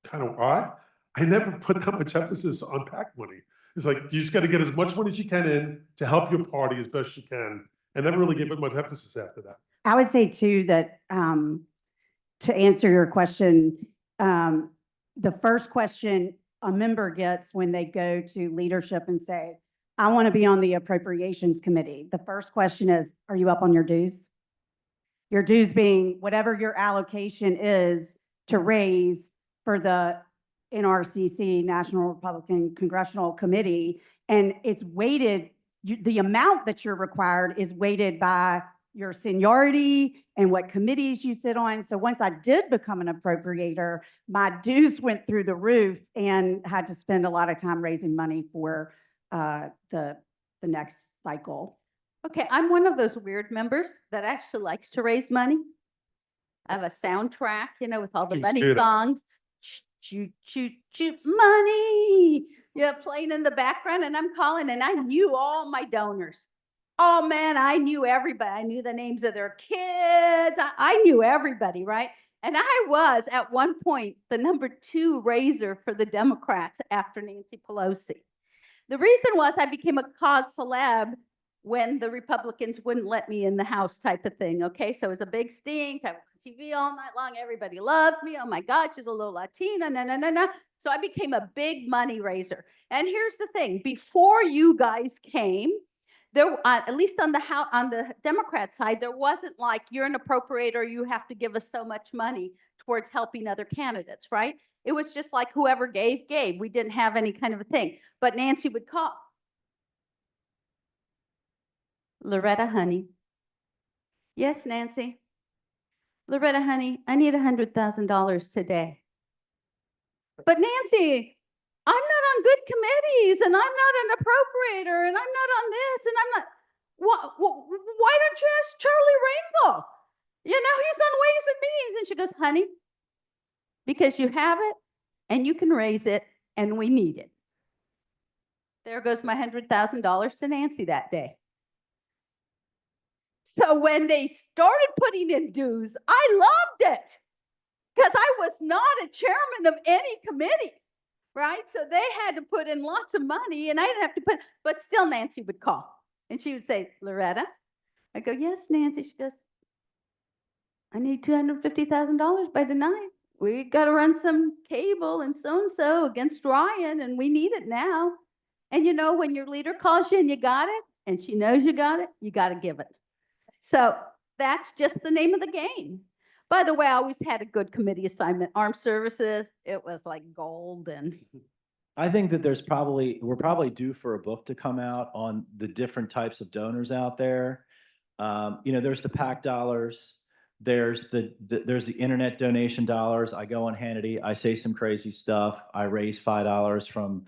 kind of odd. I never put that much emphasis on PAC money. It's like, you just got to get as much money as you can in to help your party as best you can. And never really gave it much emphasis after that. I would say too that to answer your question, the first question a member gets when they go to leadership and say, I want to be on the appropriations committee. The first question is, are you up on your dues? Your dues being whatever your allocation is to raise for the NRCC, National Republican Congressional Committee. And it's weighted, the amount that you're required is weighted by your seniority and what committees you sit on. So once I did become an appropriator, my dues went through the roof and had to spend a lot of time raising money for the next cycle. Okay, I'm one of those weird members that actually likes to raise money. I have a soundtrack, with all the money songs. Shoot, shoot, shoot, money. Playing in the background, and I'm calling, and I knew all my donors. Oh man, I knew everybody. I knew the names of their kids. I knew everybody, right? And I was at one point the #2 raiser for the Democrats after Nancy Pelosi. The reason was I became a cause celeb when the Republicans wouldn't let me in the House type of thing, okay? So it was a big stink. I was on TV all night long. Everybody loved me. Oh my God, she's a little Latina, na. So I became a big money raiser. And here's the thing, before you guys came, there, at least on the Democrat side, there wasn't like, you're an appropriator, you have to give us so much money towards helping other candidates, right? It was just like whoever gave. We didn't have any kind of a thing. But Nancy would call. Loretta, honey. Yes, Nancy. Loretta, honey, I need $100,000 today. But Nancy, I'm not on good committees, and I'm not an appropriator, and I'm not on this, and I'm not. Why don't you ask Charlie Rangel? He's on Ways and Means. And she goes, honey, because you have it, and you can raise it, and we need it. There goes my $100,000 to Nancy that day. So when they started putting in dues, I loved it because I was not a chairman of any committee, right? So they had to put in lots of money and I didn't have to put, but still Nancy would call and she would say, Loretta, I go, yes, Nancy. She goes, I need $250,000 by tonight. We got to run some cable and so against Ryan and we need it now. And you know, when your leader calls you and you got it and she knows you got to give it. So that's just the name of the game. By the way, I always had a good committee assignment. Armed Services, it was like gold. And I think that we're probably due for a book to come out on the different types of donors out there. There's the PAC dollars. There's the internet donation dollars. I go on Hannity, I say some crazy stuff. I raise $5 from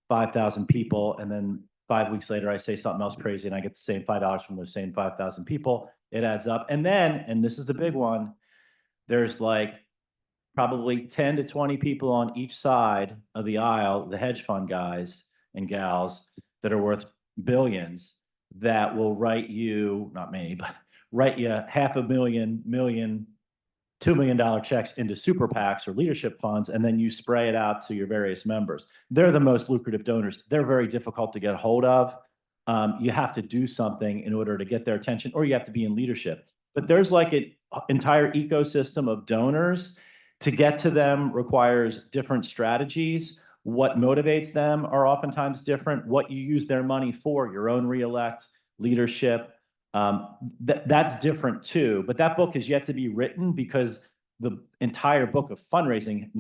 5,000 people. And then 5 weeks later, I say something else crazy and I get the same $5 from those same 5,000 people. It adds up. And then, and this is the big one, there's like probably 10 to 20 people on each side of the aisle, the hedge fund guys and gals that are worth billions that will write you, not me, but write you $500,000, $2 million checks into super PACs or leadership funds, and then you spray it out to your various members. They're the most lucrative donors. They're very difficult to get a hold of. You have to do something in order to get their attention, or you have to be in leadership. But there's like an entire ecosystem of donors. To get to them requires different strategies. What motivates them are oftentimes different. What you use their money for, your own reelect, leadership, that's different too. But that book is yet to be written because the entire book of fundraising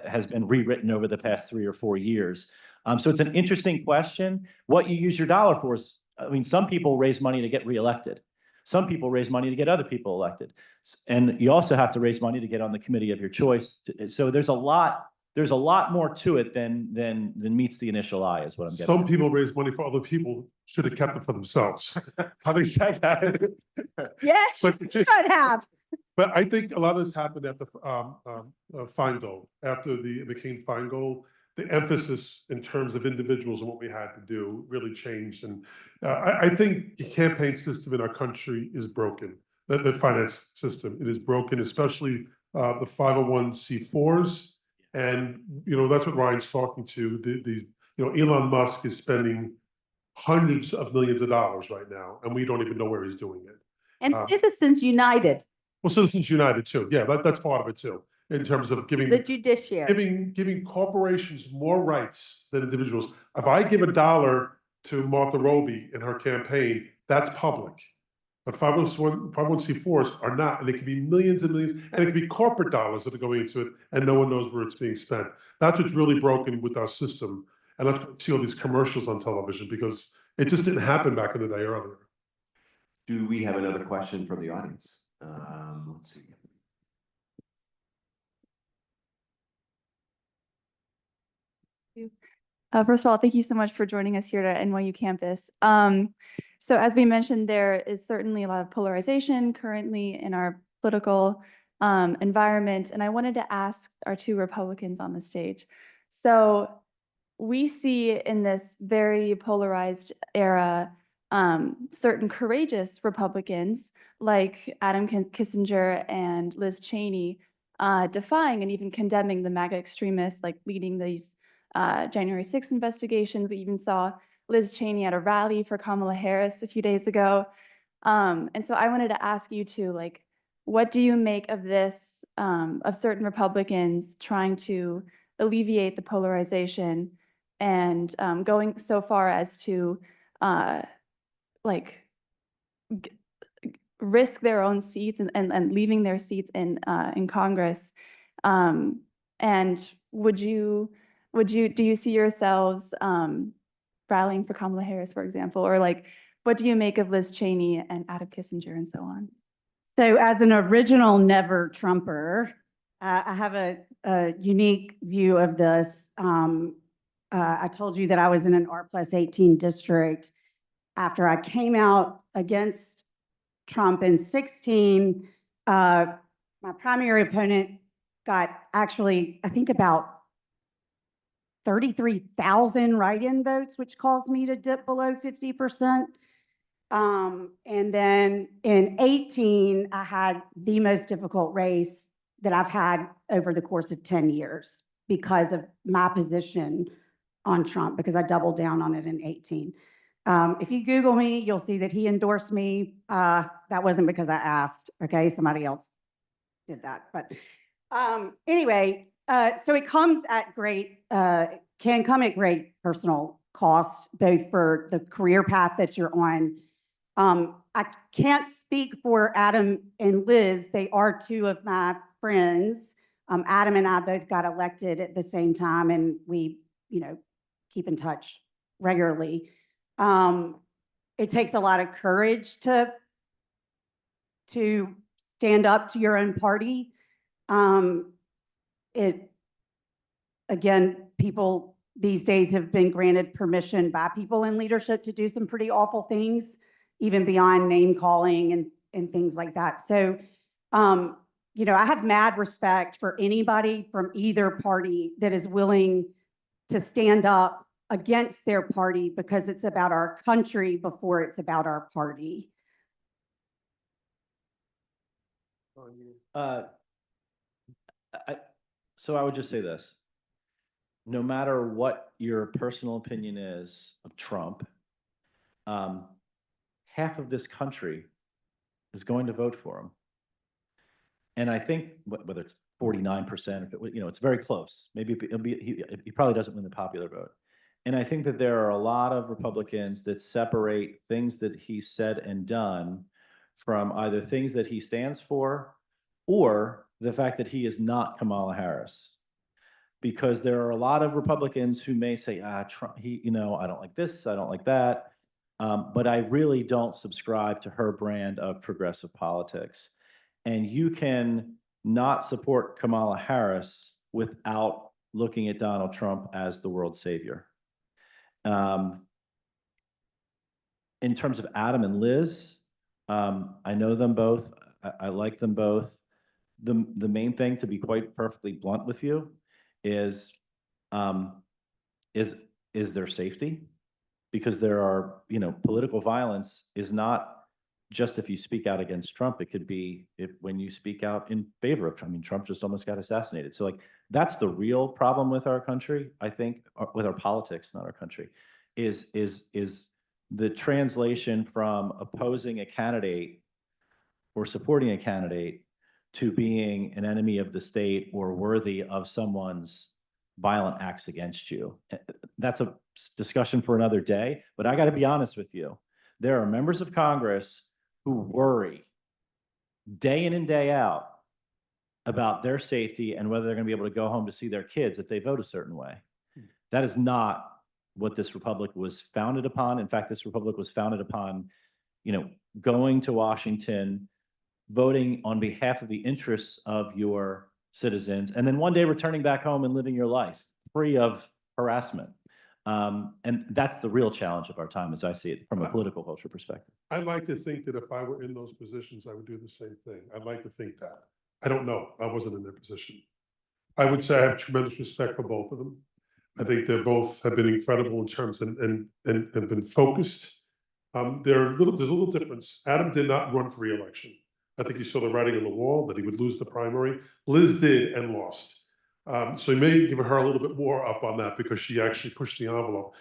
has been rewritten over the past 3 or 4 years. So it's an interesting question. What you use your dollar for is, I mean, some people raise money to get reelected. Some people raise money to get other people elected. And you also have to raise money to get on the committee of your choice. So there's a lot more to it than meets the initial eye, is what I'm getting. Some people raise money for other people, should have kept it for themselves. Having said that. yes, But- you should have. But I think a lot of this happened at the Feingold. After it became Feingold, the emphasis in terms of individuals and what we had to do really changed. And I think the campaign system in our country is broken. The finance system, it is broken, especially the 501c4s. And, that's what Ryan's talking to. These, Elon Musk is spending hundreds of millions of dollars right now, and we don't even know where he's doing it. And Citizens United. Well, Citizens United too. Yeah, that's part of it too, in terms of giving The judiciary. giving corporations more rights than individuals. If I give $1 to Martha Roby in her campaign, that's public. But 501c4s are not, and it can be millions and millions, and it can be corporate dollars that are going into it, and no one knows where it's being spent. That's what's really broken with our system. And that's why you see all these commercials on television, because it just didn't happen back in the day earlier. Do we have another question from the audience? Let's see. First of all, thank you so much for joining us here at NYU campus. So as we mentioned, there is certainly a lot of polarization currently in our political environment. And I wanted to ask our two Republicans on the stage. So we see in this very polarized era, certain courageous Republicans like Adam Kissinger and Liz Cheney defying and even condemning the MAGA extremists, like leading these January 6th investigations. We even saw Liz Cheney at a rally for Kamala Harris a few days ago. And so I wanted to ask you two, like, what do you make of this, of certain Republicans trying to alleviate the polarization and going so far as to risk their own seats and leaving their seats in Congress? And do you see yourselves rallying for Kamala Harris, for example, or like, what do you make of Liz Cheney and Adam Kissinger and so on? So as an original never Trumper, I have a unique view of this. I told you that I was in an R+18 district after I came out against Trump in 2016. My primary opponent got actually, I think about 33,000 write-in votes, which caused me to dip below 50%. And then in 18, I had the most difficult race that I've had over the course of 10 years because of my position on Trump, because I doubled down on it in 18. If you Google me, you'll see that he endorsed me. That wasn't because I asked, okay? Somebody else did that. But anyway, so it comes at can come at great personal cost, both for the career path that you're on. I can't speak for Adam and Liz. They are two of my friends. Adam and I both got elected at the same time, and we, keep in touch regularly. It takes a lot of courage to stand up to your own party. Again, people these days have been granted permission by people in leadership to do some pretty awful things, even beyond name calling and things like that. So, I have mad respect for anybody from either party that is willing to stand up against their party because it's about our country before it's about our party. So I would just say this. No matter what your personal opinion is of Trump, half of this country is going to vote for him. And I think whether it's 49%, it's very close. Maybe he probably doesn't win the popular vote. And I think that there are a lot of Republicans that separate things that he said and done from either things that he stands for or the fact that he is not Kamala Harris. Because there are a lot of Republicans who may say, Trump, I don't like this, I don't like that. But I really don't subscribe to her brand of progressive politics. And you can not support Kamala Harris without looking at Donald Trump as the world savior. In terms of Adam and Liz, I know them both. I like them both. The main thing, to be quite perfectly blunt with you, is their safety, because there are, political violence is not just if you speak out against Trump. It could be when you speak out in favor of Trump. I mean, Trump just almost got assassinated. So that's the real problem with our country, I think, with our politics, not our country, is the translation from opposing a candidate or supporting a candidate to being an enemy of the state or worthy of someone's violent acts against you. That's a discussion for another day, but I got to be honest with you. There are members of Congress who worry day in and day out about their safety and whether they're going to be able to go home to see their kids if they vote a certain way. That is not what this republic was founded upon. In fact, this republic was founded upon, going to Washington, voting on behalf of the interests of your citizens, and then one day returning back home and living your life free of harassment. And that's the real challenge of our time, as I see it, from a political culture perspective. I like to think that if I were in those positions, I would do the same thing. I'd like to think that. I don't know. I wasn't in their position. I would say I have tremendous respect for both of them. I think they both have been incredible in terms and been focused. There's a little difference. Adam did not run for re-election. I think he saw the writing on the wall that he would lose the primary. Liz did and lost. So he may give her a little bit more up on that because she actually pushed the envelope.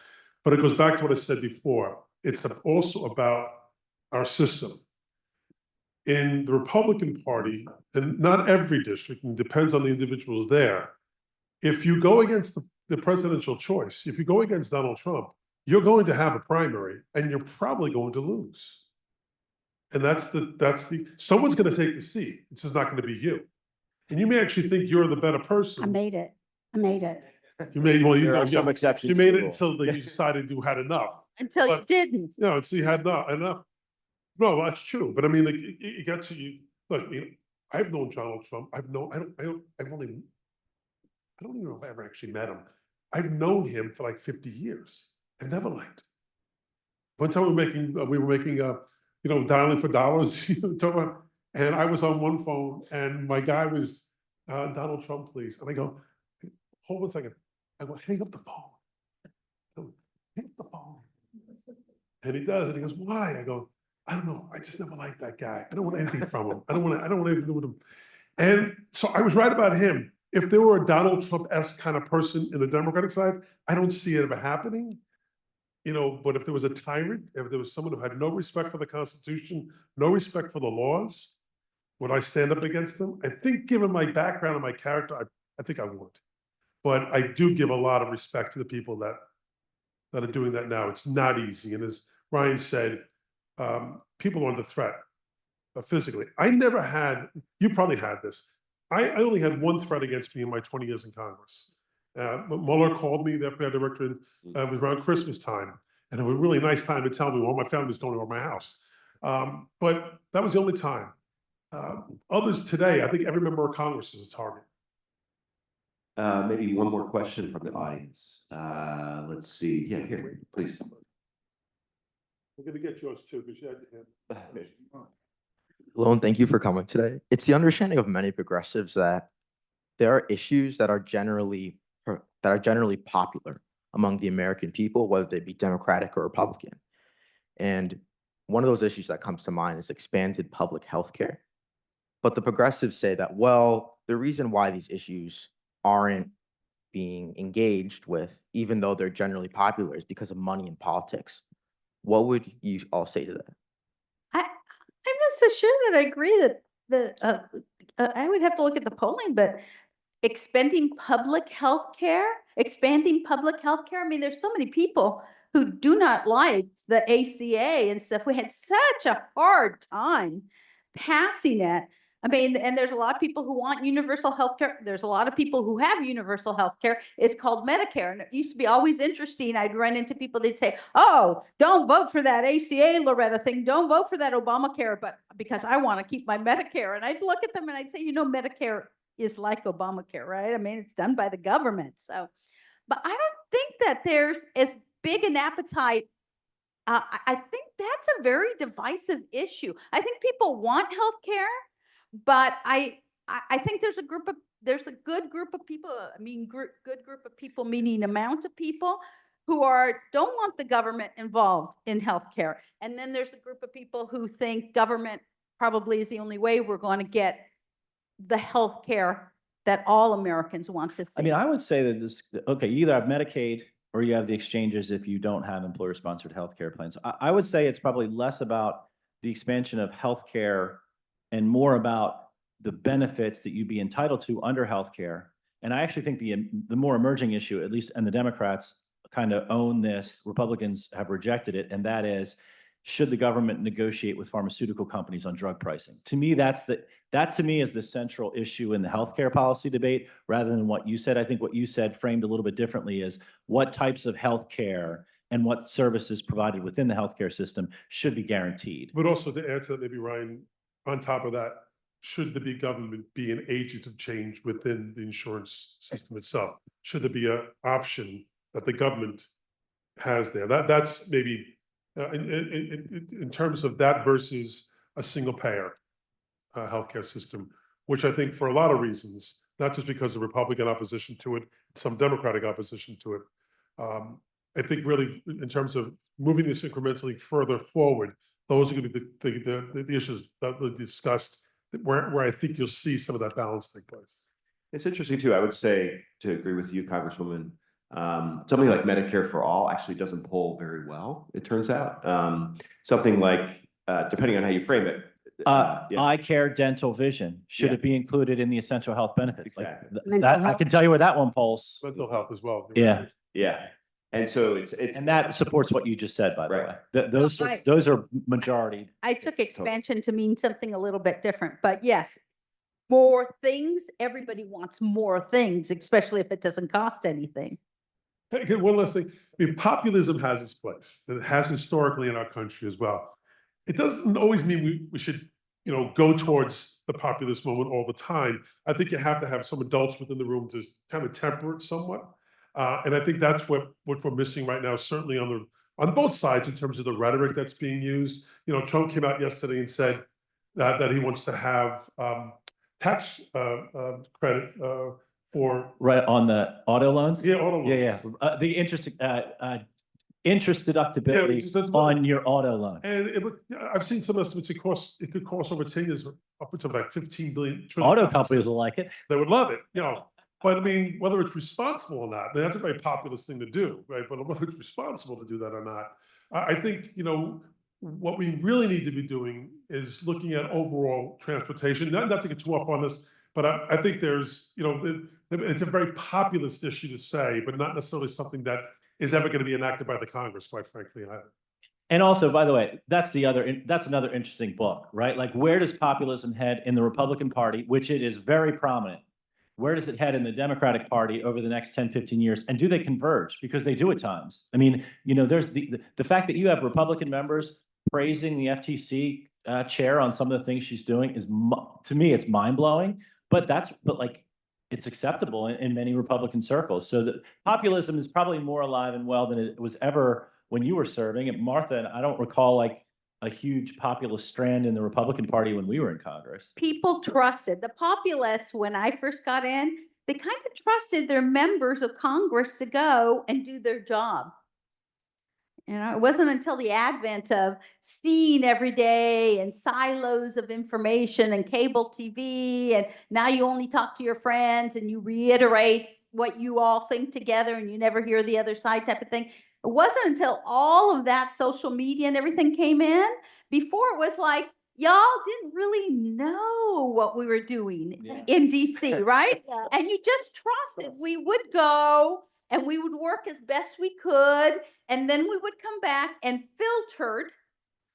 But it goes back to what I said before. It's also about our system. In the Republican Party, and not every district, and depends on the individuals there, if you go against the presidential choice, if you go against Donald Trump, you're going to have a primary and you're probably going to lose. And someone's going to take the seat. It's just not going to be you. And you may actually think you're the better person. I made it. You made, well, There are some exceptions. you made it until you decided you had enough. Until you But- didn't. No, so you had not enough. No, that's true. But I mean, it gets you. Look, I've known Donald Trump. I don't even know if I ever actually met him. I've known him for like 50 years. I've never liked him. One time we were making dialing for dollars, and I was on one phone and my guy was Donald Trump, please. And I go, hold on a second. I go, hang up the phone. I go, hang up the phone. And he does, and he goes, why? I go, I don't know. I just never liked that guy. I don't want anything from him. I don't want anything to do with him. And so I was right about him. If there were a Donald Trump-esque kind of person in the Democratic side, I don't see it ever happening. But if there was a tyrant, if there was someone who had no respect for the Constitution, no respect for the laws, would I stand up against them? I think given my background and my character, I think I would. But I do give a lot of respect to the people that are doing that now. It's not easy. And as Ryan said, people are under threat physically. I never had, you probably had this. I only had one threat against me in my 20 years in Congress. Mueller called me, the FBI director, it was around Christmas time. And it was a really nice time to tell me what my family was going over my house. But that was the only time. Others today, I think every member of Congress is a target. Maybe one more question from the audience. Let's see. Yeah, here, please. We're gonna get yours too, because you had your hand. Hello, and thank you for coming today. It's the understanding of many progressives that there are issues that are generally popular among the American people, whether they be Democratic or Republican. And one of those issues that comes to mind is expanded public health care. But the progressives say that, well, the reason why these issues aren't being engaged with, even though they're generally popular, is because of money and politics. What would you all say to that? I'm not so sure that I agree that I would have to look at the polling, but expanding public health care. I mean, there's so many people who do not like the ACA and stuff. We had such a hard time passing it. I mean, and there's a lot of people who want universal health care. There's a lot of people who have universal health care. It's called Medicare. And it used to be always interesting. I'd run into people, they'd say, oh, don't vote for that ACA, Loretta thing. Don't vote for that Obamacare, but because I want to keep my Medicare. And I'd look at them and I'd say, Medicare is like Obamacare, right? I mean, it's done by the government. So, but I don't think that there's as big an appetite. I think that's a very divisive issue. I think people want health care. But I think there's a good group of people, good group of people, meaning amount of people who don't want the government involved in healthcare. And then there's a group of people who think government probably is the only way we're going to get the healthcare that all Americans want to see. I mean, I would say that okay, you either have Medicaid or you have the exchanges if you don't have employer-sponsored healthcare plans. I would say it's probably less about the expansion of healthcare and more about the benefits that you'd be entitled to under healthcare. And I actually think the more emerging issue, at least, and the Democrats kind of own this, Republicans have rejected it, and that is, should the government negotiate with pharmaceutical companies on drug pricing? To me, that to me is the central issue in the healthcare policy debate, rather than what you said. I think what you said, framed a little bit differently, is what types of healthcare and what services provided within the healthcare system should be guaranteed. But also to answer that, maybe Ryan, on top of that, should the big government be an agent of change within the insurance system itself? Should there be an option that the government has there? That's maybe in terms of that versus a single payer healthcare system, which I think for a lot of reasons, not just because of Republican opposition to it, some Democratic opposition to it. I think really in terms of moving this incrementally further forward, those are going to be the issues that we discussed, where I think you'll see some of that balance take place. It's interesting too. I would say, to agree with you, Congresswoman, something like Medicare for All actually doesn't poll very well, it turns out. Something like, depending on how you frame it. Eye care, dental, vision. Should it be included in the essential health benefits? Exactly. I can tell you where that one polls. Mental health as well. Yeah. Yeah. And so it's And that supports what you just said, by the Right. way. Those are majority. I took expansion to mean something a little bit different, but yes, more things. Everybody wants more things, especially if it doesn't cost anything. Hey, one last thing. I mean, populism has its place, and it has historically in our country as well. It doesn't always mean we should, go towards the populist moment all the time. I think you have to have some adults within the room to kind of temper it somewhat. And I think that's what we're missing right now, certainly on both sides in terms of the rhetoric that's being used. Trump came out yesterday and said that he wants to have tax credit for, Right, on the auto loans? yeah, auto Yeah, loans. yeah. The interest deductibility just a- on your auto loan. And I've seen some estimates, it could cost over 10 years, upwards of like 15 billion. Auto companies will like it. They would love it, but I mean, whether it's responsible or not, that's a very populist thing to do, right? But whether it's responsible to do that or not, I think, what we really need to be doing is looking at overall transportation, not to get too off on this, but I think there's, it's a very populist issue to say, but not necessarily something that is ever going to be enacted by the Congress, quite frankly. And also, by the way, that's another interesting book, right? Like, where does populism head in the Republican Party, which it is very prominent? Where does it head in the Democratic Party over the next 10, 15 years? And do they converge? Because they do at times. I mean, there's the fact that you have Republican members praising the FTC chair on some of the things she's doing is, to me, it's mind blowing. But like, it's acceptable in many Republican circles. So the populism is probably more alive and well than it was ever when you were serving. And Martha, I don't recall like a huge populist strand in the Republican Party when we were in Congress. People trusted the populists when I first got in. They kind of trusted their members of Congress to go and do their job. It wasn't until the advent of seen every day and silos of information and cable TV, and now you only talk to your friends and you reiterate what you all think together and you never hear the other side type of thing. It wasn't until all of that social media and everything came in, before it was like, y'all didn't really know what we were doing in DC, right? And you just trusted we would go and we would work as best we could. And then we would come back and filtered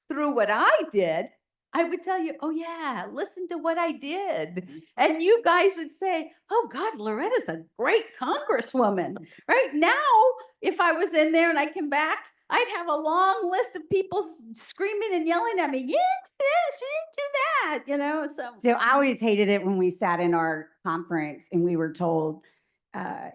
through what I did. I would tell you, oh yeah, listen to what I did. And you guys would say, oh God, Loretta's a great congresswoman. Right now, if I was in there and I came back, I'd have a long list of people screaming and yelling at me, you didn't do this, you didn't do that, So I always hated it when we sat in our conference and we were told,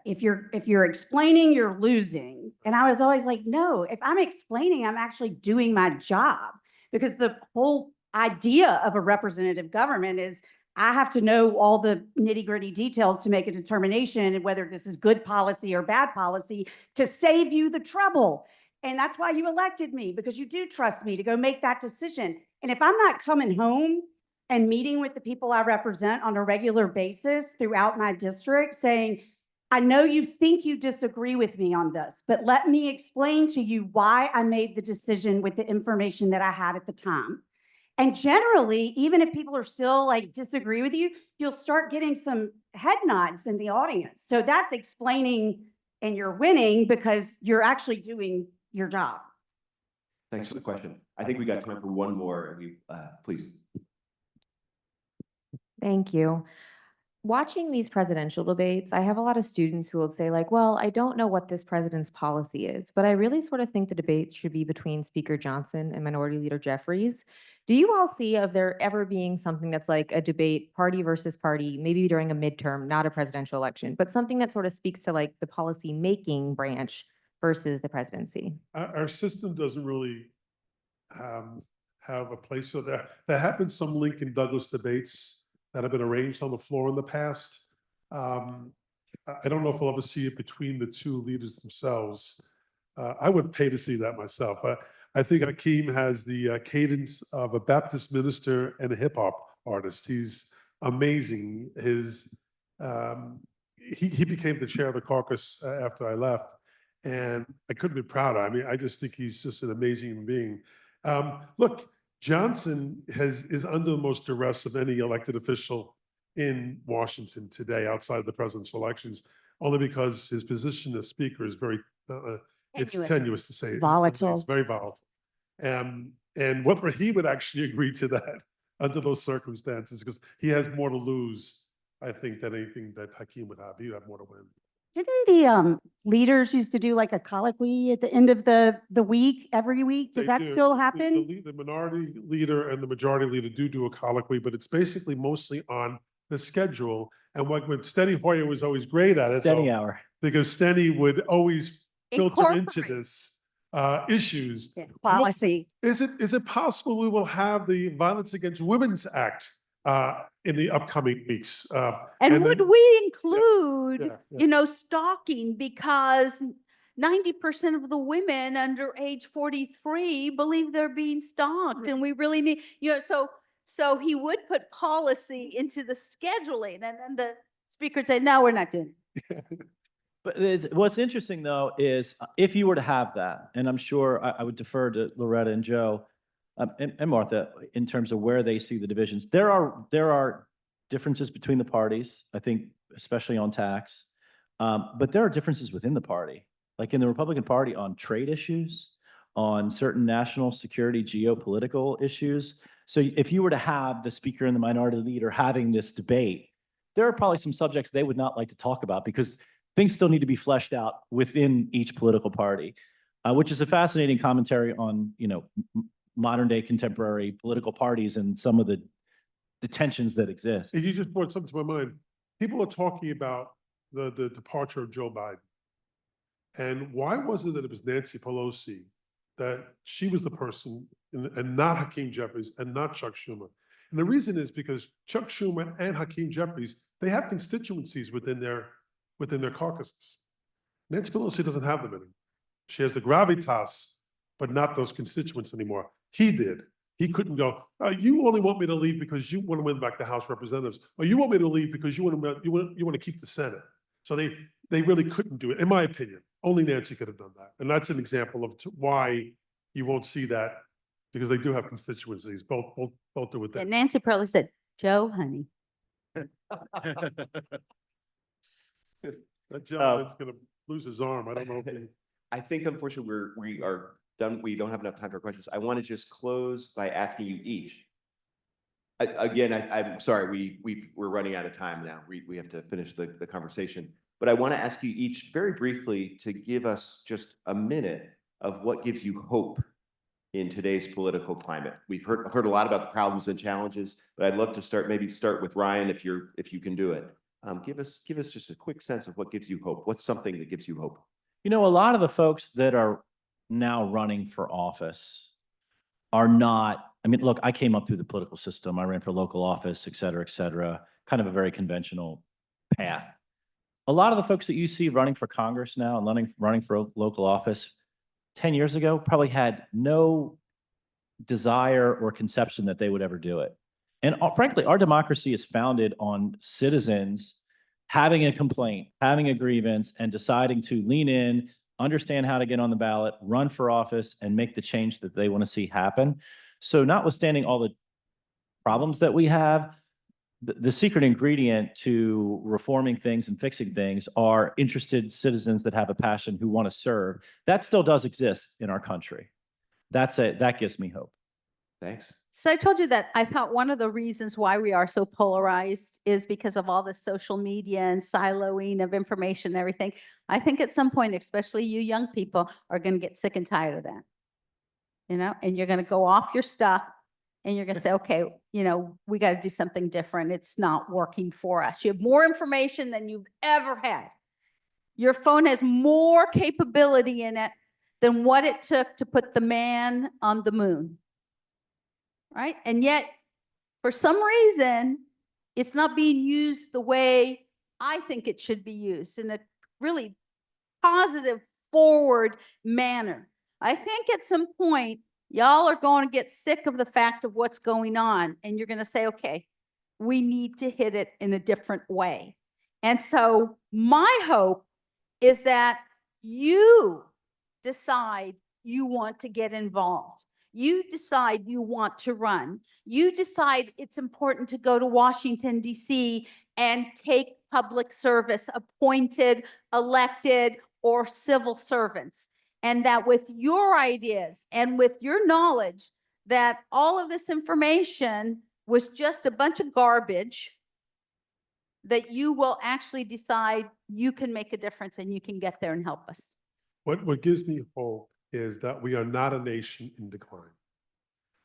if you're explaining, you're losing. And I was always like, no, if I'm explaining, I'm actually doing my job, because the whole idea of a representative government is I have to know all the nitty-gritty details to make a determination whether this is good policy or bad policy to save you the trouble. And that's why you elected me, because you do trust me to go make that decision. And if I'm not coming home and meeting with the people I represent on a regular basis throughout my district saying, I know you think you disagree with me on this, but let me explain to you why I made the decision with the information that I had at the time. And generally, even if people are still like disagree with you, you'll start getting some head nods in the audience. So that's explaining, and you're winning because you're actually doing your job. Thanks for the question. I think we got time for one more. Please. Thank you. Watching these presidential debates, I have a lot of students who will say like, well, I don't know what this president's policy is, but I really sort of think the debates should be between Speaker Johnson and Minority Leader Jeffries. Do you all see of there ever being something that's like a debate, party versus party, maybe during a midterm, not a presidential election, but something that sort of speaks to like the policy making branch versus the presidency? Our system doesn't really have a place for that. There have been some Lincoln Douglas debates that have been arranged on the floor in the past. I don't know if we'll ever see it between the two leaders themselves. I would pay to see that myself. I think Hakeem has the cadence of a Baptist minister and a hip hop artist. He's amazing. He became the chair of the caucus after I left, and I couldn't be prouder. I mean, I just think he's just an amazing human being. Look, Johnson is under the most duress of any elected official in Washington today, outside of the presidential elections, only because his position as speaker is very, it's tenuous to say. Volatile. It's very volatile. And whether he would actually agree to that under those circumstances, because he has more to lose, I think, than anything that Hakeem would have. He'd have more to win. Didn't the leaders used to do like a colloquy at the end of the week, every week? Does that still happen? The minority leader and the majority leader do a colloquy, but it's basically mostly on the schedule. And what Steny Hoyer was always great at it. Steny hour. Because Steny would always filter into this issues. Policy. Is it possible we will have the Violence Against Women's Act in the upcoming weeks. And would then- we include, yeah, yeah. you know, stalking, because 90% of the women under age 43 believe they're being stalked, and we really need, you know, so he would put policy into the scheduling, and then the speaker would say, no, we're not doing it. But what's interesting though is if you were to have that, and I'm sure I would defer to Loretta and Joe and Martha in terms of where they see the divisions. There are differences between the parties, I think, especially on tax, but there are differences within the party. Like in the Republican Party on trade issues, on certain national security geopolitical issues. So if you were to have the speaker and the minority leader having this debate, there are probably some subjects they would not like to talk about because things still need to be fleshed out within each political party, which is a fascinating commentary on, you know, modern day contemporary political parties and some of the tensions that exist. And you just brought something to my mind. People are talking about the departure of Joe Biden. And why was it that it was Nancy Pelosi, that she was the person and not Hakeem Jeffries and not Chuck Schumer? And the reason is because Chuck Schumer and Hakeem Jeffries, they have constituencies within their caucuses. Nancy Pelosi doesn't have them anymore. She has the gravitas, but not those constituents anymore. He did. He couldn't go, you only want me to leave because you want to win back the House of Representatives, or you want me to leave because you want to keep the Senate. So they really couldn't do it, in my opinion. Only Nancy could have done that. And that's an example of why you won't see that, because they do have constituencies. Both do with that. And Nancy probably said, Joe, honey. That gentleman's gonna lose his arm. I don't know if he... I think unfortunately we are done. We don't have enough time for questions. I want to just close by asking you each. I'm sorry, we're running out of time now. We have to finish the conversation. But I want to ask you each very briefly to give us just a minute of what gives you hope in today's political climate. We've heard a lot about the problems and challenges, but I'd love to start with Ryan if you can do it. Give us just a quick sense of what gives you hope. What's something that gives you hope? You know, a lot of the folks that are now running for office are not, I mean, look, I came up through the political system. I ran for local office, et cetera, kind of a very conventional path. A lot of the folks that you see running for Congress now and running for local office 10 years ago probably had no desire or conception that they would ever do it. And frankly, our democracy is founded on citizens having a complaint, having a grievance, and deciding to lean in, understand how to get on the ballot, run for office, and make the change that they want to see happen. So notwithstanding all the problems that we have, the secret ingredient to reforming things and fixing things are interested citizens that have a passion who want to serve. That still does exist in our country. That gives me hope. Thanks. So I told you that I thought one of the reasons why we are so polarized is because of all the social media and siloing of information and everything. I think at some point, especially you young people, are going to get sick and tired of that. You know, and you're going to go off your stuff and you're going to say, okay, you know, we got to do something different. It's not working for us. You have more information than you've ever had. Your phone has more capability in it than what it took to put the man on the moon. Right? And yet, for some reason, it's not being used the way I think it should be used, in a really positive, forward manner. I think at some point, y'all are going to get sick of the fact of what's going on, and you're going to say, okay, we need to hit it in a different way. And so my hope is that you decide you want to get involved. You decide you want to run. You decide it's important to go to Washington, D.C. and take public service, appointed, elected, or civil servants. And that with your ideas and with your knowledge that all of this information was just a bunch of garbage, that you will actually decide you can make a difference and you can get there and help us. What gives me hope is that we are not a nation in decline.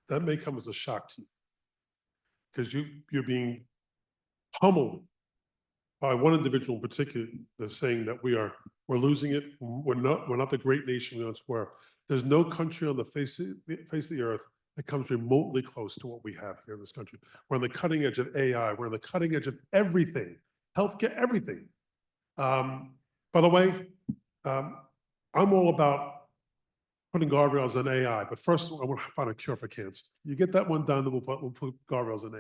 That may come as a shock to you, because you're being pummeled by one individual in particular that's saying that we're losing it. We're not the great nation we once were. There's no country on the face of the earth that comes remotely close to what we have here in this country. We're on the cutting edge of AI. We're on the cutting edge of everything, healthcare, everything. By the way, I'm all about putting guardrails on AI, but first I want to find a cure for cancer. You get that one done, then we'll put guardrails on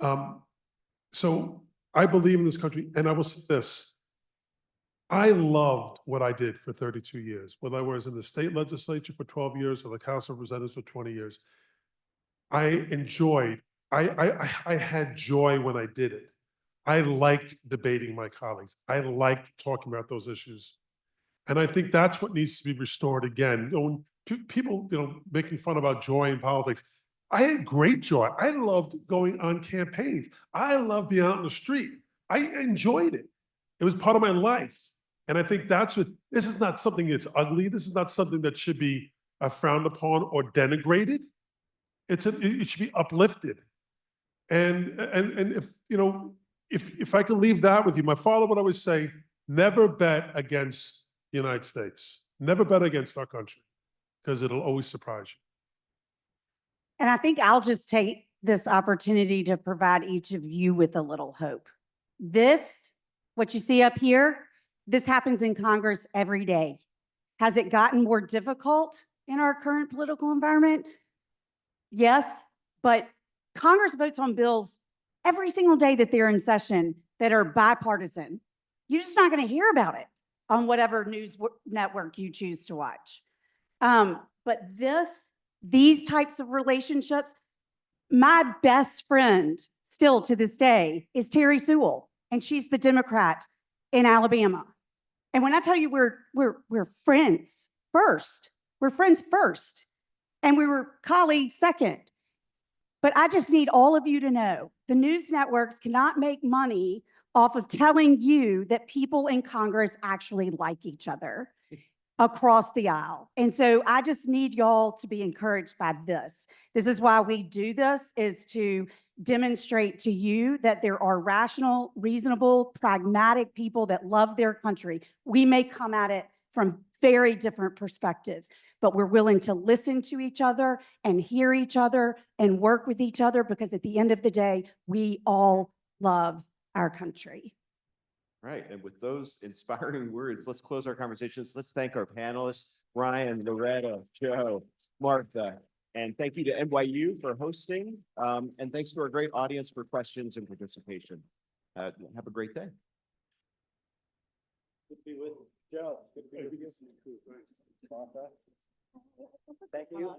AI. So I believe in this country, and I will say this. I loved what I did for 32 years, whether I was in the state legislature for 12 years or the House of Representatives for 20 years. I had joy when I did it. I liked debating my colleagues. I liked talking about those issues. And I think that's what needs to be restored again. You know, when people, making fun about joy in politics, I had great joy. I loved going on campaigns. I loved being out in the street. I enjoyed it. It was part of my life. And I think that's what, this is not something that's ugly. This is not something that should be frowned upon or denigrated. It should be uplifted. And if I can leave that with you, my father would always say, never bet against the United States. Never bet against our country, because it'll always surprise you. And I think I'll just take this opportunity to provide each of you with a little hope. This, what you see up here, this happens in Congress every day. Has it gotten more difficult in our current political environment? Yes, but Congress votes on bills every single day that they're in session that are bipartisan. You're just not going to hear about it on whatever news network you choose to watch. But these types of relationships, my best friend still to this day is Terry Sewell, and she's the Democrat in Alabama. And when I tell you we're friends first, we're friends first, and we were colleagues second. But I just need all of you to know the news networks cannot make money off of telling you that people in Congress actually like each other across the aisle. And so I just need y'all to be encouraged by this. This is why we do this, is to demonstrate to you that there are rational, reasonable, pragmatic people that love their country. We may come at it from very different perspectives, but we're willing to listen to each other and hear each other and work with each other, because at the end of the day, we all love our country. Right, and with those inspiring words, let's close our conversations. Let's thank our panelists, Ryan, Loretta, Joe, Martha, and thank you to NYU for hosting. And thanks to our great audience for questions and participation. Have a great day. Good to be with you. Joe. Good to be with you. Thank you.